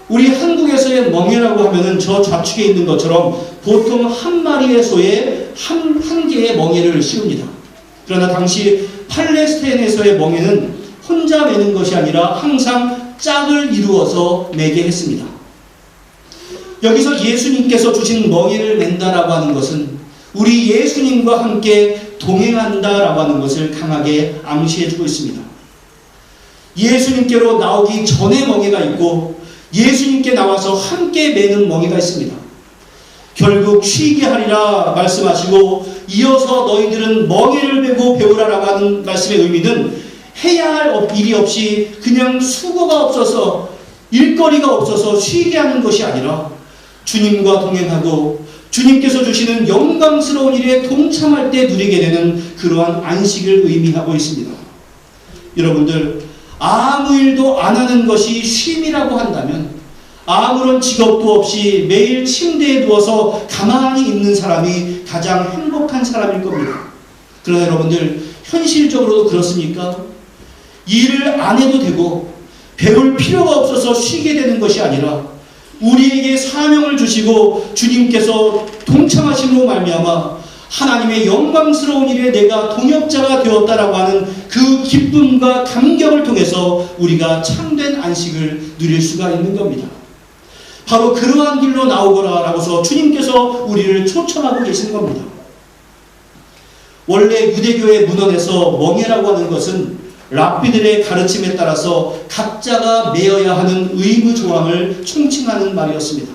A: 우리 한국에서의 멍에라고 하면은 저 좌측에 있는 것처럼 보통 한 마리의 소에 한 개의 멍에를 씌웁니다. 그러나 당시 팔레스타인에서의 멍에는 혼자 매는 것이 아니라 항상 짝을 이루어서 매게 했습니다. 여기서 예수님께서 주신 멍에를 맨다라고 하는 것은 우리 예수님과 함께 동행한다라고 하는 것을 강하게 암시해주고 있습니다. 예수님께로 나오기 전에 멍에가 있고 예수님께 나와서 함께 매는 멍에가 있습니다. 결국 쉬게 하리라 말씀하시고 이어서 너희들은 멍에를 메고 배우라라고 하는 말씀의 의미는 해야 할 일이 없이 그냥 수고가 없어서 일거리가 없어서 쉬게 하는 것이 아니라 주님과 동행하고 주님께서 주시는 영광스러운 일에 동참할 때 누리게 되는 그러한 안식을 의미하고 있습니다. 여러분들 아무 일도 안 하는 것이 쉼이라고 한다면 아무런 직업도 없이 매일 침대에 누워서 가만히 있는 사람이 가장 행복한 사람일 겁니다. 그러나 여러분들 현실적으로도 그렇습니까? 일을 안 해도 되고 배울 필요가 없어서 쉬게 되는 것이 아니라 우리에게 사명을 주시고 주님께서 동참하심으로 말미암아 하나님의 영광스러운 일에 내가 동역자가 되었다라고 하는 그 기쁨과 감격을 통해서 우리가 참된 안식을 누릴 수가 있는 겁니다. 바로 그러한 길로 나오거라라고서 주님께서 우리를 초청하고 계신 겁니다. 원래 유대교의 문헌에서 멍에라고 하는 것은 랍비들의 가르침에 따라서 각자가 메어야 하는 의무 조항을 총칭하는 말이었습니다.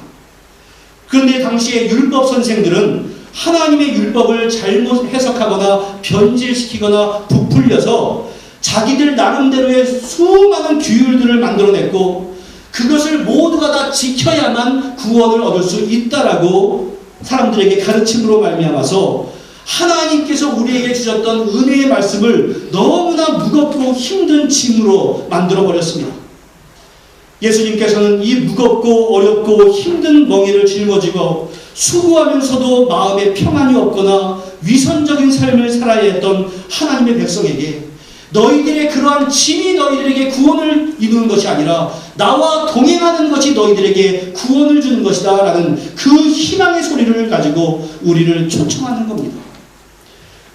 A: 그런데 당시의 율법 선생들은 하나님의 율법을 잘못 해석하거나 변질시키거나 부풀려서 자기들 나름대로의 수많은 규율들을 만들어냈고 그것을 모두가 다 지켜야만 구원을 얻을 수 있다라고 사람들에게 가르침으로 말미암아서 하나님께서 우리에게 주셨던 은혜의 말씀을 너무나 무겁고 힘든 짐으로 만들어버렸습니다. 예수님께서는 이 무겁고 어렵고 힘든 멍에를 짊어지고 수고하면서도 마음에 평안이 없거나 위선적인 삶을 살아야 했던 하나님의 백성에게 너희들의 그러한 짐이 너희들에게 구원을 이루는 것이 아니라 나와 동행하는 것이 너희들에게 구원을 주는 것이다 라는 그 희망의 소리를 가지고 우리를 초청하는 겁니다.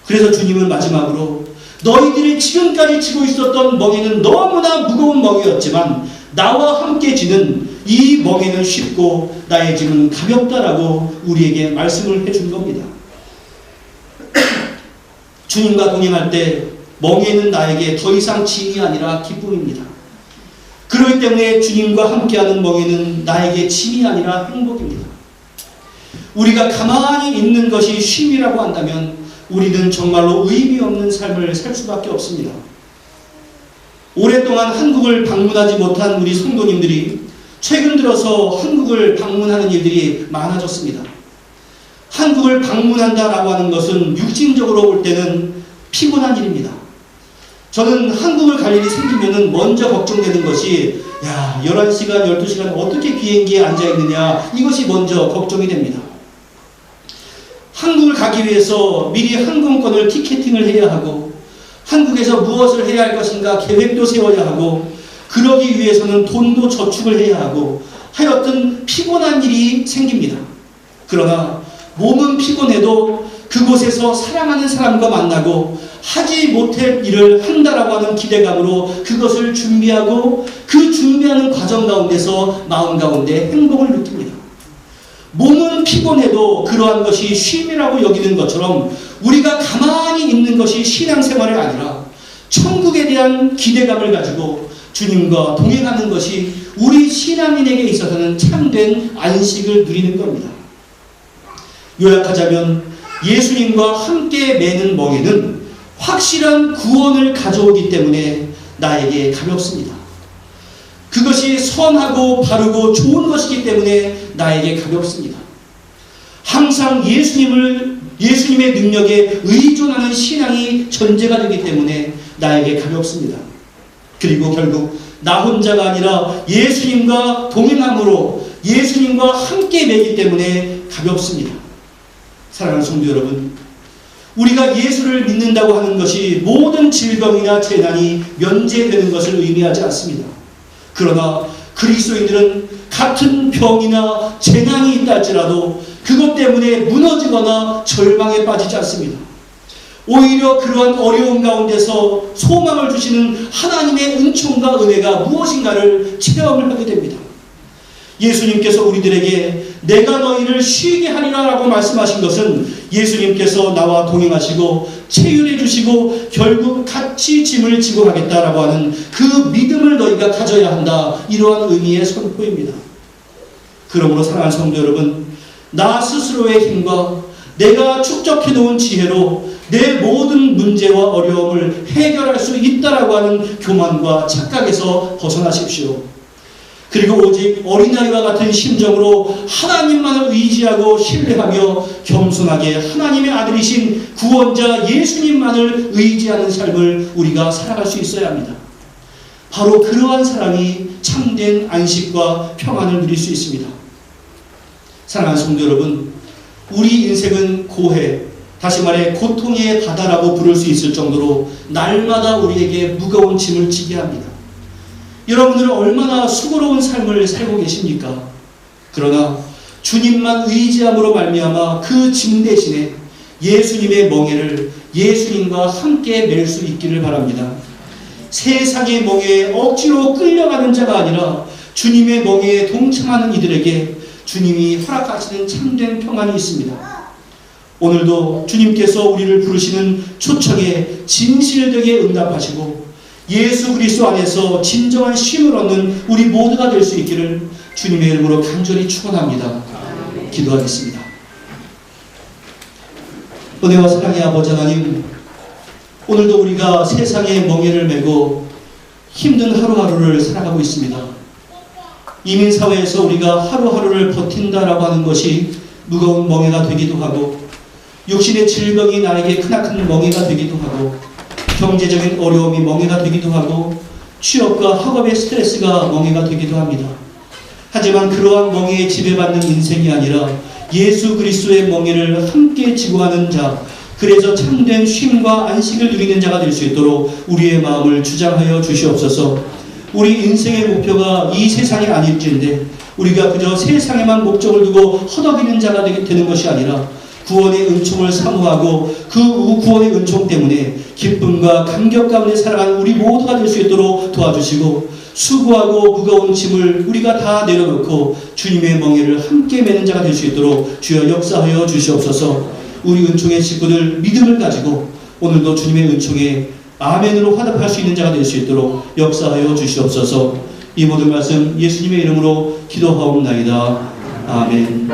A: 그래서 주님은 마지막으로 너희들이 지금까지 지고 있었던 멍에는 너무나 무거운 멍에였지만 나와 함께 지는 이 멍에는 쉽고 나의 짐은 가볍다라고 우리에게 말씀을 해준 겁니다. 주님과 동행할 때 멍에는 나에게 더 이상 짐이 아니라 기쁨입니다. 그렇기 때문에 주님과 함께하는 멍에는 나에게 짐이 아니라 행복입니다. 우리가 가만히 있는 것이 쉼이라고 한다면 우리는 정말로 의미 없는 삶을 살 수밖에 없습니다. 오랫동안 한국을 방문하지 못한 우리 성도님들이 최근 들어서 한국을 방문하는 일들이 많아졌습니다. 한국을 방문한다라고 하는 것은 육신적으로 볼 때는 피곤한 일입니다. 저는 한국을 갈 일이 생기면 먼저 걱정되는 것이 11시간, 12시간 어떻게 비행기에 앉아있느냐 이것이 먼저 걱정이 됩니다. 한국을 가기 위해서 미리 항공권을 티켓팅을 해야 하고 한국에서 무엇을 해야 할 것인가 계획도 세워야 하고 그러기 위해서는 돈도 저축을 해야 하고 하여튼 피곤한 일이 생깁니다. 그러나 몸은 피곤해도 그곳에서 사랑하는 사람과 만나고 하지 못할 일을 한다라고 하는 기대감으로 그것을 준비하고 그 준비하는 과정 가운데서 마음 가운데 행복을 느낍니다. 몸은 피곤해도 그러한 것이 쉼이라고 여기는 것처럼 우리가 가만히 있는 것이 신앙생활이 아니라 천국에 대한 기대감을 가지고 주님과 동행하는 것이 우리 신앙인에게 있어서는 참된 안식을 누리는 겁니다. 요약하자면 예수님과 함께 매는 멍에는 확실한 구원을 가져오기 때문에 나에게 가볍습니다. 그것이 선하고 바르고 좋은 것이기 때문에 나에게 가볍습니다. 항상 예수님의 능력에 의존하는 신앙이 전제가 되기 때문에 나에게 가볍습니다. 그리고 결국 나 혼자가 아니라 예수님과 동행함으로 예수님과 함께 매기 때문에 가볍습니다. 사랑하는 성도 여러분, 우리가 예수를 믿는다고 하는 것이 모든 질병이나 재난이 면제되는 것을 의미하지 않습니다. 그러나 그리스도인들은 같은 병이나 재난이 있다 할지라도 그것 때문에 무너지거나 절망에 빠지지 않습니다. 오히려 그러한 어려움 가운데서 소망을 주시는 하나님의 은총과 은혜가 무엇인가를 체험을 하게 됩니다. 예수님께서 우리들에게 내가 너희를 쉬게 하리라 라고 말씀하신 것은 예수님께서 나와 동행하시고 체휼해 주시고 결국 같이 짐을 지고 가겠다라고 하는 그 믿음을 너희가 가져야 한다, 이러한 의미의 선포입니다. 그러므로 사랑하는 성도 여러분, 나 스스로의 힘과 내가 축적해 놓은 지혜로 내 모든 문제와 어려움을 해결할 수 있다라고 하는 교만과 착각에서 벗어나십시오. 그리고 오직 어린아이와 같은 심정으로 하나님만을 의지하고 신뢰하며 겸손하게 하나님의 아들이신 구원자 예수님만을 의지하는 삶을 우리가 살아갈 수 있어야 합니다. 바로 그러한 사람이 참된 안식과 평안을 누릴 수 있습니다. 사랑하는 성도 여러분, 우리 인생은 고해, 다시 말해 고통의 바다라고 부를 수 있을 정도로 날마다 우리에게 무거운 짐을 지게 합니다. 여러분들은 얼마나 수고로운 삶을 살고 계십니까? 그러나 주님만 의지함으로 말미암아 그 짐 대신에 예수님의 멍에를 예수님과 함께 맬 수 있기를 바랍니다. 세상의 멍에에 억지로 끌려가는 자가 아니라 주님의 멍에에 동참하는 이들에게 주님이 허락하시는 참된 평안이 있습니다. 오늘도 주님께서 우리를 부르시는 초청에 진실되게 응답하시고 예수 그리스도 안에서 진정한 쉼을 얻는 우리 모두가 될 수 있기를 주님의 이름으로 간절히 축원합니다. 기도하겠습니다. 은혜와 사랑의 아버지 하나님, 오늘도 우리가 세상의 멍에를 메고 힘든 하루하루를 살아가고 있습니다. 이민사회에서 우리가 하루하루를 버틴다라고 하는 것이 무거운 멍에가 되기도 하고, 육신의 질병이 나에게 크나큰 멍에가 되기도 하고, 경제적인 어려움이 멍에가 되기도 하고, 취업과 학업의 스트레스가 멍에가 되기도 합니다. 하지만 그러한 멍에에 지배받는 인생이 아니라 예수 그리스도의 멍에를 함께 지고 가는 자, 그래서 참된 쉼과 안식을 누리는 자가 될 수 있도록 우리의 마음을 주장하여 주시옵소서. 우리 인생의 목표가 이 세상이 아닐진데 우리가 그저 세상에만 목적을 두고 허덕이는 자가 되는 것이 아니라 구원의 은총을 사모하고 그 구원의 은총 때문에 기쁨과 감격 가운데 살아가는 우리 모두가 될 수 있도록 도와주시고, 수고하고 무거운 짐을 우리가 다 내려놓고 주님의 멍에를 함께 매는 자가 될 수 있도록 주여 역사하여 주시옵소서. 우리 은총의 식구들 믿음을 가지고 오늘도 주님의 은총에 아멘으로 화답할 수 있는 자가 될 수 있도록 역사하여 주시옵소서. 이 모든 말씀 예수님의 이름으로 기도하옵나이다. 아멘.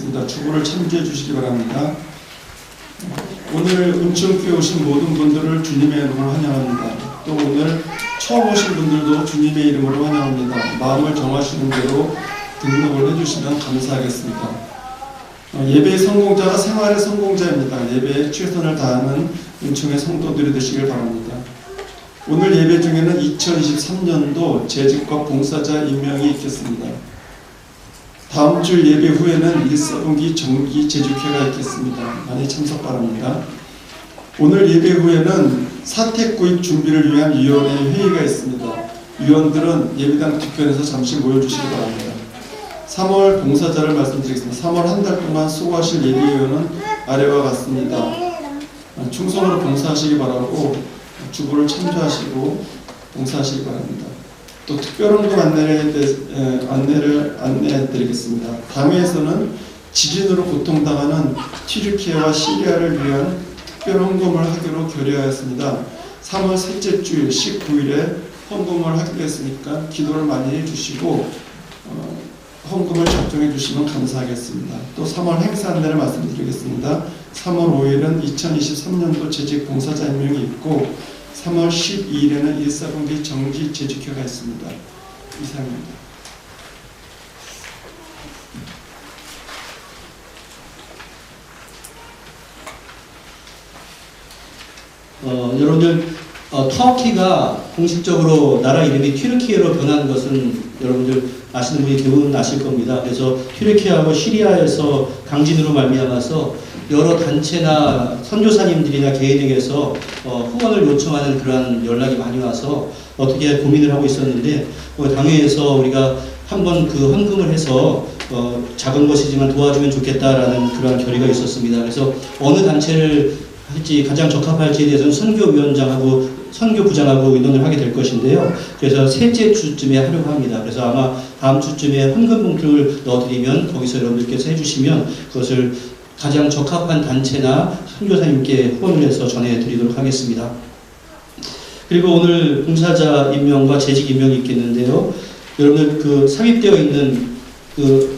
D: 드리겠습니다. 주보를 참조해 주시기 바랍니다. 오늘 은총교회 오신 모든 분들을 주님의 이름으로 환영합니다. 또 오늘 처음 오신 분들도 주님의 이름으로 환영합니다. 마음을 정하시는 대로 등록을 해주시면 감사하겠습니다. 예배의 성공자가 생활의 성공자입니다. 예배에 최선을 다하는 은총의 성도들이 되시길 바랍니다. 오늘 예배 중에는 2023년도 재직과 봉사자 임명이 있겠습니다. 다음 주 예배 후에는 1사분기 정기 재직회가 있겠습니다. 많이 참석 바랍니다. 오늘 예배 후에는 사택 구입 준비를 위한 위원회 회의가 있습니다. 위원들은 예배당 뒤편에서 잠시 모여주시기 바랍니다. 3월 봉사자를 말씀드리겠습니다. 3월 한 달 동안 수고하실 예배위원은 아래와 같습니다. 충성으로 봉사하시기 바라고 주보를 참조하시고 봉사하시기 바랍니다. 또 특별헌금 안내를 안내해드리겠습니다. 당회에서는 지진으로 고통당하는 튀르키예와 시리아를 위한 특별헌금을 하기로 결의하였습니다. 3월 셋째 주 19일에 헌금을 하기로 했으니까 기도를 많이 해주시고 헌금을 작성해 주시면 감사하겠습니다. 또 3월 행사 안내를 말씀드리겠습니다. 3월 5일은 2023년도 재직 봉사자 임명이 있고 3월 12일에는 1사분기 정기 재직회가 있습니다. 이상입니다.
A: 여러분들 터키가 공식적으로 나라 이름이 튀르키예로 변한 것은 여러분들 아시는 분이 대부분 아실 겁니다. 그래서 튀르키예하고 시리아에서 강진으로 말미암아서 여러 단체나 선교사님들이나 개인에게서 후원을 요청하는 그러한 연락이 많이 와서 어떻게 고민을 하고 있었는데 당회에서 우리가 한번 그 헌금을 해서 작은 것이지만 도와주면 좋겠다라는 그러한 결의가 있었습니다. 그래서 어느 단체를 할지 가장 적합할지에 대해서는 선교위원장하고 선교부장하고 의논을 하게 될 것인데요. 그래서 셋째 주쯤에 하려고 합니다. 그래서 아마 다음 주쯤에 헌금 봉투를 넣어드리면 거기서 여러분들께서 해주시면 그것을 가장 적합한 단체나 선교사님께 후원을 해서 전해드리도록 하겠습니다. 그리고 오늘 봉사자 임명과 재직 임명이 있겠는데요. 여러분들 그 삽입되어 있는 그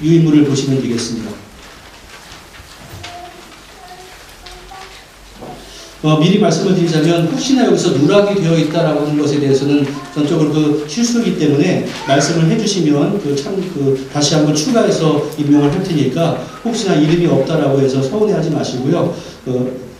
A: 유인물을 보시면 되겠습니다. 미리 말씀을 드리자면 혹시나 여기서 누락이 되어 있다라고 하는 것에 대해서는 전적으로 그 실수이기 때문에 말씀을 해주시면 다시 한번 추가해서 임명을 할 테니까 혹시나 이름이 없다라고 해서 서운해하지 마시고요.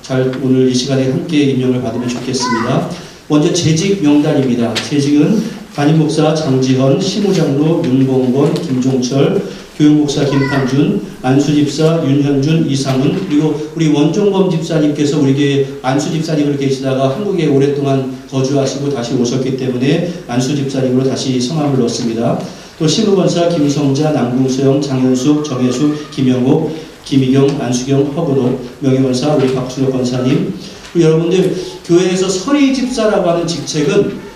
A: 잘 오늘 이 시간에 함께 임명을 받으면 좋겠습니다. 먼저 재직 명단입니다. 재직은 담임목사 장지헌, 시무장로 윤봉건, 김종철, 교육목사 김판준, 안수집사 윤현준, 이상훈, 그리고 우리 원종범 집사님께서 우리 교회 안수집사님으로 계시다가 한국에 오랫동안 거주하시고 다시 오셨기 때문에 안수집사님으로 다시 성함을 넣었습니다. 또 시무권사 김성자, 남궁소영, 장현숙, 정혜숙, 김영옥, 김희경, 안수경, 허근옥, 명예권사 우리 박준호 권사님. 그리고 여러분들 교회에서 서리집사라고 하는 직책은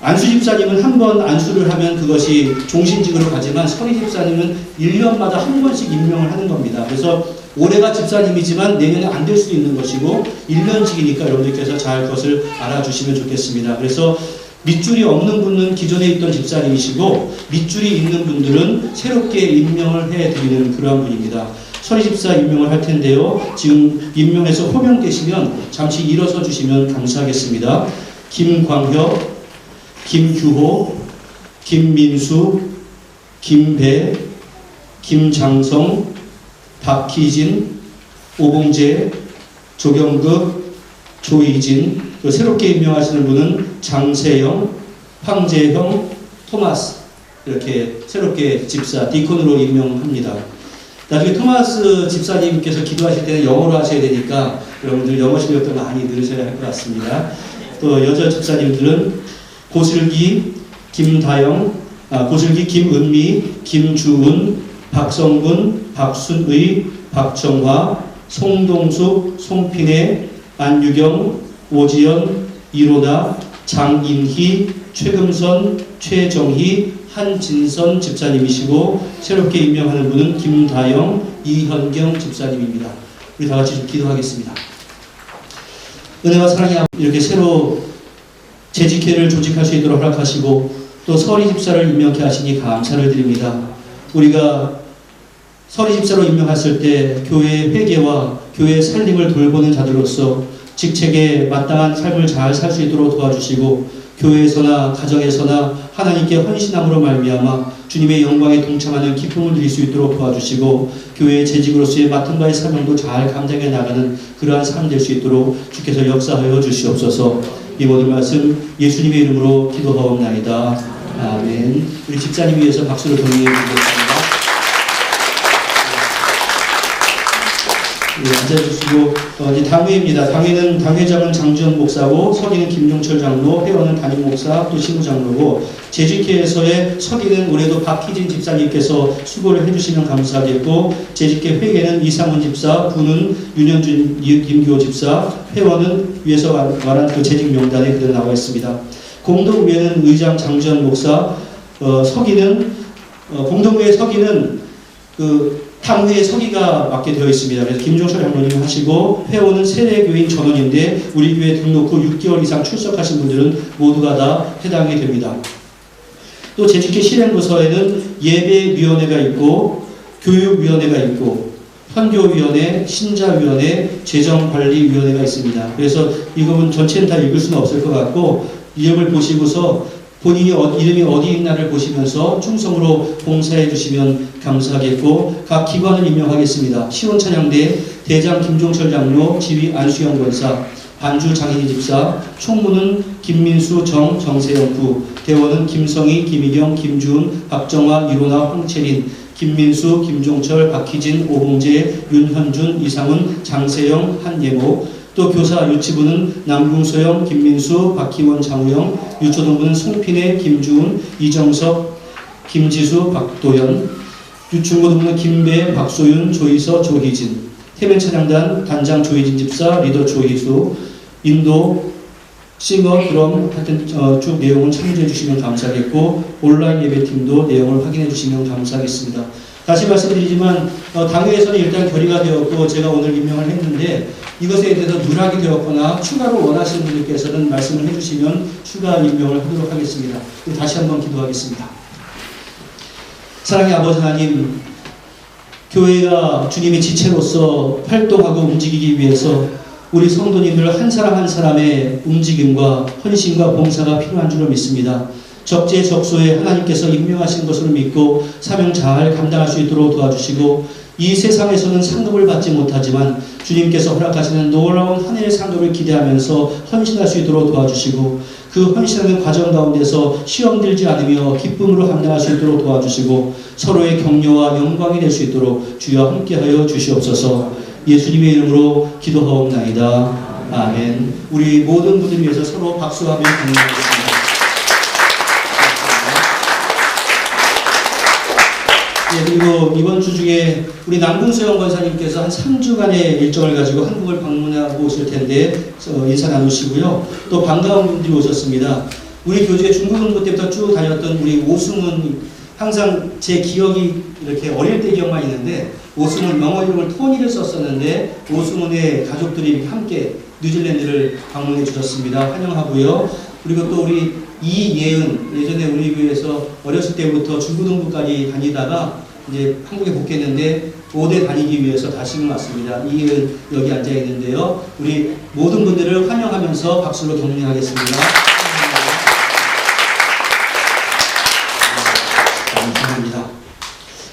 A: 안수집사님은 한 번 안수를 하면 그것이 종신직으로 가지만 서리집사님은 1년마다 한 번씩 임명을 하는 겁니다. 그래서 올해가 집사님이지만 내년에 안 될 수도 있는 것이고 1년직이니까 여러분들께서 잘 그것을 알아주시면 좋겠습니다. 그래서 밑줄이 없는 분은 기존에 있던 집사님이시고 밑줄이 있는 분들은 새롭게 임명을 해드리는 그러한 분입니다. 서리집사 임명을 할 텐데요. 지금 임명해서 호명되시면 잠시 일어서 주시면 감사하겠습니다. 김광혁, 김규호, 김민수, 김배, 김장성, 박희진, 오봉재, 조경극, 조이진, 새롭게 임명하시는 분은 장세영, 황재형, 토마스 이렇게 새롭게 집사, 디콘으로 임명합니다. 나중에 토마스 집사님께서 기도하실 때는 영어로 하셔야 되니까 여러분들 영어 실력도 많이 늘으셔야 할 것 같습니다. 또 여자 집사님들은 고슬기, 김다영, 고슬기, 김은미, 김주은, 박성근, 박순의, 박정화, 송동숙, 송핀혜, 안유경, 오지연, 이로나, 장인희, 최금선, 최정희, 한진선 집사님이시고 새롭게 임명하는 분은 김다영, 이현경 집사님입니다. 우리 다 같이 좀 기도하겠습니다. 은혜와 사랑이 이렇게 새로 재직회를 조직할 수 있도록 허락하시고 또 서리 집사를 임명케 하시니 감사를 드립니다. 우리가 서리 집사로 임명했을 때 교회의 회개와 교회의 살림을 돌보는 자들로서 직책에 마땅한 삶을 잘 살 수 있도록 도와주시고 교회에서나 가정에서나 하나님께 헌신함으로 말미암아 주님의 영광에 동참하는 기쁨을 누릴 수 있도록 도와주시고 교회의 재직으로서의 맡은 바의 사명도 잘 감당해 나가는 그러한 삶 될 수 있도록 주께서 역사하여 주시옵소서. 이 모든 말씀 예수님의 이름으로 기도하옵나이다. 아멘. 우리 집사님 위해서 박수를 동의해 주시겠습니다. 네, 앉아주시고 이제 당회입니다. 당회는 당회장은 장주현 목사고 서기는 김종철 장로, 회원은 담임 목사 또 신부 장로고 재직회에서의 서기는 올해도 박희진 집사님께서 수고를 해주시면 감사하겠고 재직회 회계는 이상훈 집사, 부는 윤현준 김규호 집사, 회원은 위에서 말한 그 재직 명단에 그대로 나와 있습니다. 공동회는 의장 장주현 목사, 서기는 공동회 서기는 그 당회의 서기가 맡게 되어 있습니다. 그래서 김종철 장로님 하시고 회원은 세례교인 전원인데 우리 교회 등록 후 6개월 이상 출석하신 분들은 모두가 다 해당이 됩니다. 또 재직회 실행부서에는 예배위원회가 있고 교육위원회가 있고 선교위원회, 신자위원회, 재정관리위원회가 있습니다. 그래서 이 부분 전체는 다 읽을 수는 없을 것 같고 이름을 보시고서 본인이 이름이 어디 있나를 보시면서 충성으로 봉사해 주시면 감사하겠고 각 기관을 임명하겠습니다. 시원찬양대 대장 김종철 장로, 지휘 안수영 권사, 반주 장인희 집사, 총무는 김민수 정세영 부, 대원은 김성희, 김희경, 김주은, 박정화, 이로나, 황채린, 김민수, 김종철, 박희진, 오봉재, 윤현준, 이상훈, 장세영, 한예모. 또 교사 유치부는 남궁소영, 김민수, 박희원, 장우영, 유초동부는 송핀혜, 김주은, 이정석, 김지수, 박도현, 유충고등부는 김배, 박소윤, 조희서, 조희진, 태면찬양단 단장 조희진 집사, 리더 조희수, 인도, 싱어, 드럼 하여튼 쭉 내용을 참조해 주시면 감사하겠고 온라인 예배팀도 내용을 확인해 주시면 감사하겠습니다. 다시 말씀드리지만 당회에서는 일단 결의가 되었고 제가 오늘 임명을 했는데 이것에 대해서 누락이 되었거나 추가로 원하시는 분들께서는 말씀을 해주시면 추가 임명을 하도록 하겠습니다. 다시 한번 기도하겠습니다. 사랑의 아버지 하나님, 교회가 주님의 지체로서 활동하고 움직이기 위해서 우리 성도님들 한 사람 한 사람의 움직임과 헌신과 봉사가 필요한 줄로 믿습니다. 적재적소에 하나님께서 임명하신 것으로 믿고 사명 잘 감당할 수 있도록 도와주시고 이 세상에서는 상급을 받지 못하지만 주님께서 허락하시는 놀라운 하늘의 상급을 기대하면서 헌신할 수 있도록 도와주시고 그 헌신하는 과정 가운데서 시험 들지 않으며 기쁨으로 감당할 수 있도록 도와주시고 서로의 격려와 영광이 될 수 있도록 주여 함께하여 주시옵소서. 예수님의 이름으로 기도하옵나이다. 아멘. 우리 모든 분들 위해서 서로 박수하며 감사하겠습니다. 그리고 이번 주 중에 우리 남궁소영 권사님께서 한 3주간의 일정을 가지고 한국을 방문하고 오실 텐데 인사 나누시고요. 또 반가운 분들이 오셨습니다. 우리 교주에 중고등부 때부터 쭉 다녔던 우리 오승훈, 항상 제 기억이 이렇게 어릴 때 기억만 있는데 오승훈 영어 이름을 토니를 썼었는데 오승훈의 가족들이 함께 뉴질랜드를 방문해 주셨습니다. 환영하고요. 그리고 또 우리 이예은, 예전에 우리 교회에서 어렸을 때부터 중고등부까지 다니다가 이제 한국에 복귀했는데 5대 다니기 위해서 다시금 왔습니다. 이예은 여기 앉아 있는데요. 우리 모든 분들을 환영하면서 박수로 격려하겠습니다. 감사합니다.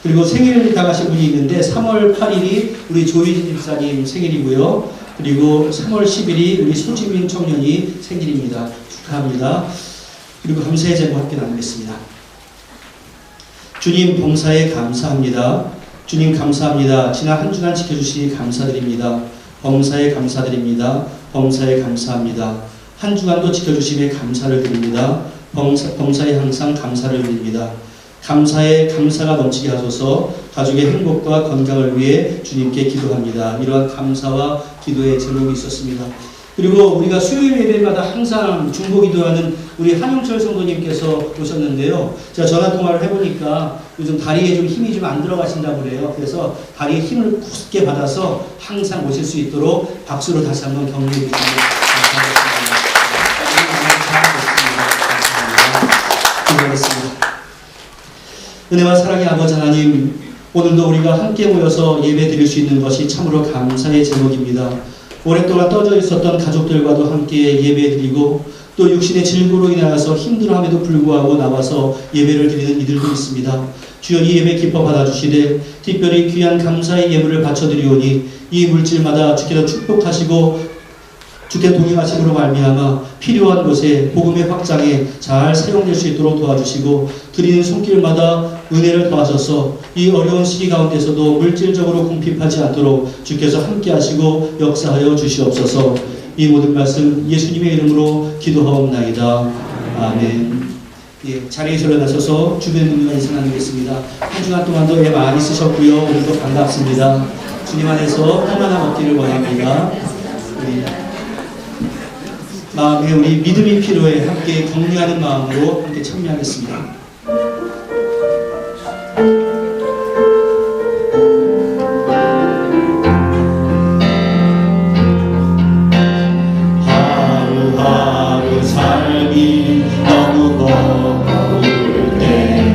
A: 그리고 생일 나가신 분이 있는데 3월 8일이 우리 조희진 집사님 생일이고요. 그리고 3월 10일이 우리 소지민 청년이 생일입니다. 축하합니다. 그리고 감사의 제목 함께 나누겠습니다. 주님 봉사에 감사합니다. 주님 감사합니다. 지난 한 주간 지켜주시니 감사드립니다. 범사에 감사드립니다. 범사에 감사합니다. 한 주간도 지켜주심에 감사를 드립니다. 범사에 항상 감사를 드립니다. 감사에 감사가 넘치게 하소서. 가족의 행복과 건강을 위해 주님께 기도합니다. 이러한 감사와 기도의 제목이 있었습니다. 그리고 우리가 수요일 예배마다 항상 중보 기도하는 우리 한용철 성도님께서 오셨는데요. 제가 전화통화를 해보니까 요즘 다리에 좀 힘이 좀 안 들어가신다고 그래요. 그래서 다리에 힘을 굳게 받아서 항상 오실 수 있도록 박수로 다시 한번 격려해 주시면 감사하겠습니다. 기도하겠습니다. 은혜와 사랑의 아버지 하나님, 오늘도 우리가 함께 모여서 예배 드릴 수 있는 것이 참으로 감사의 제목입니다. 오랫동안 떠져 있었던 가족들과도 함께 예배 드리고 또 육신의 질고로 인하여서 힘들어함에도 불구하고 나와서 예배를 드리는 이들도 있습니다. 주여 이 예배 기뻐 받아주시되 특별히 귀한 감사의 예물을 바쳐드리오니 이 물질마다 주께서 축복하시고 주께 동행하심으로 말미암아 필요한 곳에 복음의 확장에 잘 사용될 수 있도록 도와주시고 드리는 손길마다 은혜를 더하셔서 이 어려운 시기 가운데서도 물질적으로 궁핍하지 않도록 주께서 함께하시고 역사하여 주시옵소서. 이 모든 말씀 예수님의 이름으로 기도하옵나이다. 아멘. 예, 자리에서 일어나셔서 주변 분들과 인사 나누겠습니다. 한 주간 동안도 애 많이 쓰셨고요. 오늘도 반갑습니다. 주님 안에서 평안함 얻기를 원합니다. 마음에 우리 믿음이 필요해 함께 격려하는 마음으로 함께 참여하겠습니다.
B: 하루하루 삶이 너무 버거울 때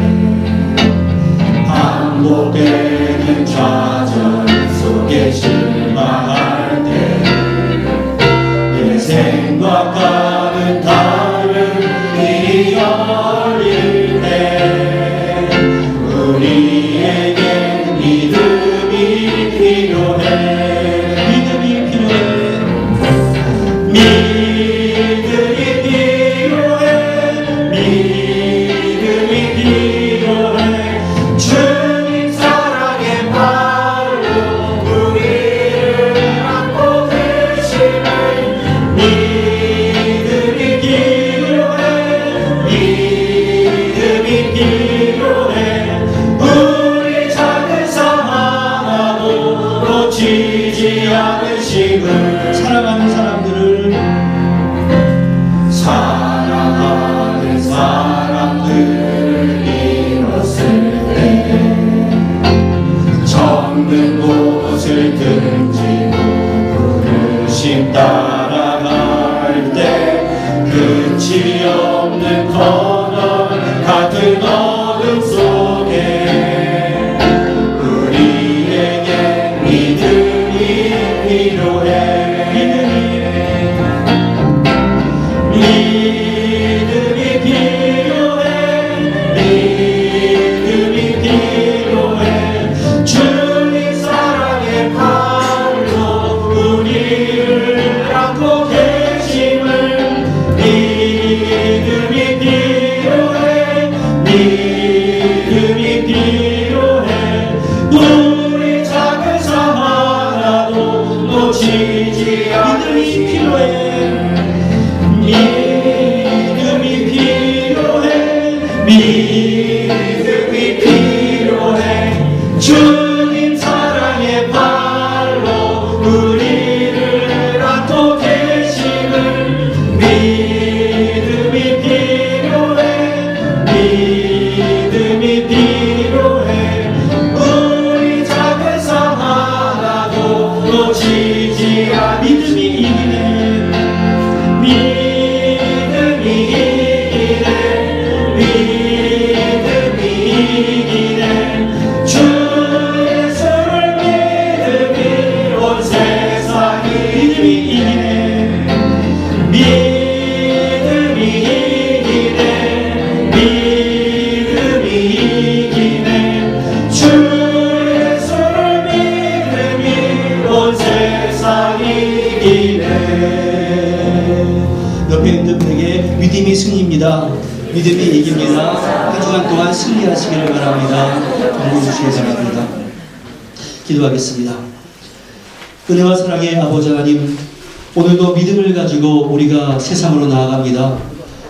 B: 반복되는 좌절 속에 실망할 때 내 생각과는 다른 일이 열릴 때 우리에겐 믿음이 필요해. 믿음이 필요해. 믿음이 필요해. 믿음이 필요해. 주님 사랑의 발로 우리를 안고 계시네. 믿음이 필요해. 믿음이 필요해. 우리 작은 삶 하나도 놓치지 않으심을.
A: 사랑하는 사람들을
B: 사랑하는 사람들을 잃었을 때 적는 곳을 등지고 부르심 따라갈 때 끝이 없는 터널 같은 어둠 속에 우리에게 믿음이 필요해. 믿음이 필요해. 믿음이 필요해. 주님 사랑의 발로 우리를 안고 계심을. 믿음이 필요해. 믿음이 필요해. 우리 작은 삶 하나도 놓치지 않으심이 필요해. 믿음이 필요해. 믿음이 필요해. 주님 사랑의 발로 우리를 안고 계심을. 믿음이 필요해. 믿음이 필요해. 우리 작은 삶 하나도 놓치지 않아. 믿음이 이기네. 믿음이 이기네. 믿음이 이기네. 주 예수를 믿음이 온 세상이. 믿음이 이기네. 믿음이 이기네. 믿음이 이기네. 주 예수를 믿음이 온 세상이 이기네.
A: 옆에 있는 분에게 믿음이 승리입니다. 믿음이 이깁니다. 한 주간 동안 승리하시기를 바랍니다. 경고 주시기 바랍니다. 기도하겠습니다. 은혜와 사랑의 아버지 하나님, 오늘도 믿음을 가지고 우리가 세상으로 나아갑니다.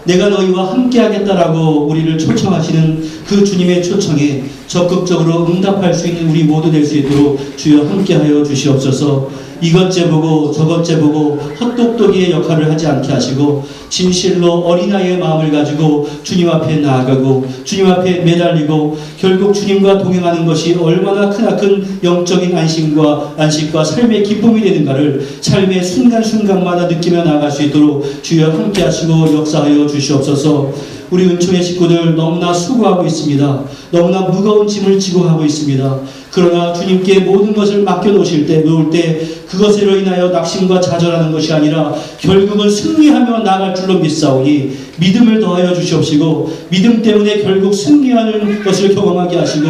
A: 내가 너희와 함께하겠다라고 우리를 초청하시는 그 주님의 초청에 적극적으로 응답할 수 있는 우리 모두 될 수 있도록 주여 함께하여 주시옵소서. 이것째 보고 저것째 보고 헛똑똑이의 역할을 하지 않게 하시고 진실로 어린아이의 마음을 가지고 주님 앞에 나아가고 주님 앞에 매달리고 결국 주님과 동행하는 것이 얼마나 크나큰 영적인 안식과 삶의 기쁨이 되는가를 삶의 순간순간마다 느끼며 나아갈 수 있도록 주여 함께 하시고 역사하여 주시옵소서. 우리 은총의 식구들 너무나 수고하고 있습니다. 너무나 무거운 짐을 지고 하고 있습니다. 그러나 주님께 모든 것을 맡겨놓으실 때, 놓을 때 그것으로 인하여 낙심과 좌절하는 것이 아니라 결국은 승리하며 나아갈 줄로 믿사오니 믿음을 더하여 주시옵시고 믿음 때문에 결국 승리하는 것을 경험하게 하시고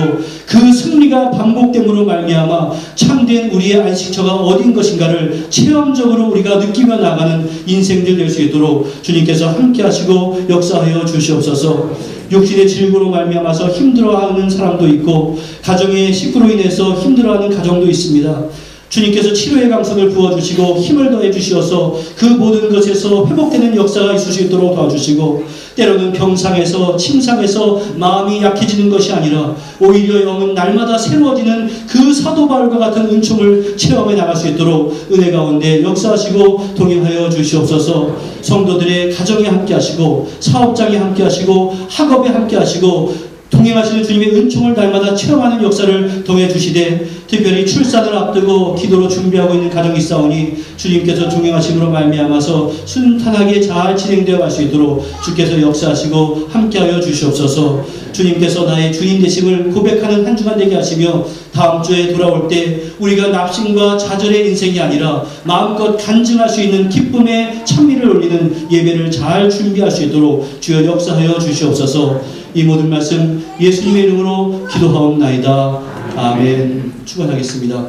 A: 그 승리가 반복됨으로 말미암아 참된 우리의 안식처가 어딘 것인가를 체험적으로 우리가 느끼며 나가는 인생들 될 수 있도록 주님께서 함께 하시고 역사하여 주시옵소서. 육신의 질고로 말미암아서 힘들어하는 사람도 있고 가정의 식구로 인해서 힘들어하는 가정도 있습니다. 주님께서 치료의 강선을 부어주시고 힘을 더해 주시어서 그 모든 것에서 회복되는 역사가 있을 수 있도록 도와주시고 때로는 병상에서 침상에서 마음이 약해지는 것이 아니라 오히려 영은 날마다 새로워지는 그 사도 바울과 같은 은총을 체험해 나갈 수 있도록 은혜 가운데 역사하시고 동행하여 주시옵소서. 성도들의 가정에 함께 하시고 사업장에 함께 하시고 학업에 함께 하시고 동행하시는 주님의 은총을 날마다 체험하는 역사를 통해 주시되 특별히 출산을 앞두고 기도로 준비하고 있는 가정이 있사오니 주님께서 동행하심으로 말미암아서 순탄하게 잘 진행되어 갈 수 있도록 주께서 역사하시고 함께하여 주시옵소서. 주님께서 나의 주인 되심을 고백하는 한 주간 되게 하시며 다음 주에 돌아올 때 우리가 낙심과 좌절의 인생이 아니라 마음껏 간증할 수 있는 기쁨의 찬미를 올리는 예배를 잘 준비할 수 있도록 주여 역사하여 주시옵소서. 이 모든 말씀 예수님의 이름으로 기도하옵나이다. 아멘. 축원하겠습니다.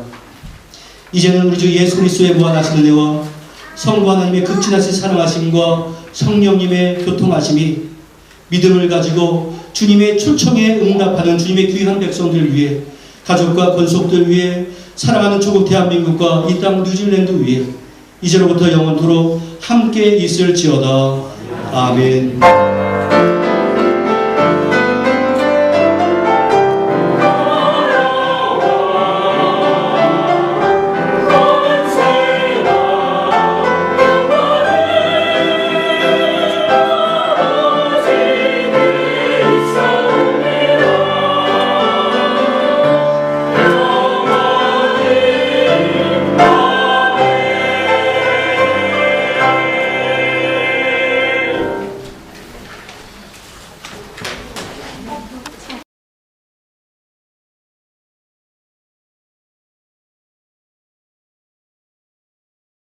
A: 이제는 우리 주 예수 그리스도의 무한하신 은혜와 성부 하나님의 극진하신 사랑하심과 성령님의 교통하심이 믿음을 가지고 주님의 초청에 응답하는 주님의 귀한 백성들 위해 가족과 권속들 위해 사랑하는 조국 대한민국과 이 땅 뉴질랜드 위해 이제로부터 영원토록 함께 있을지어다. 아멘.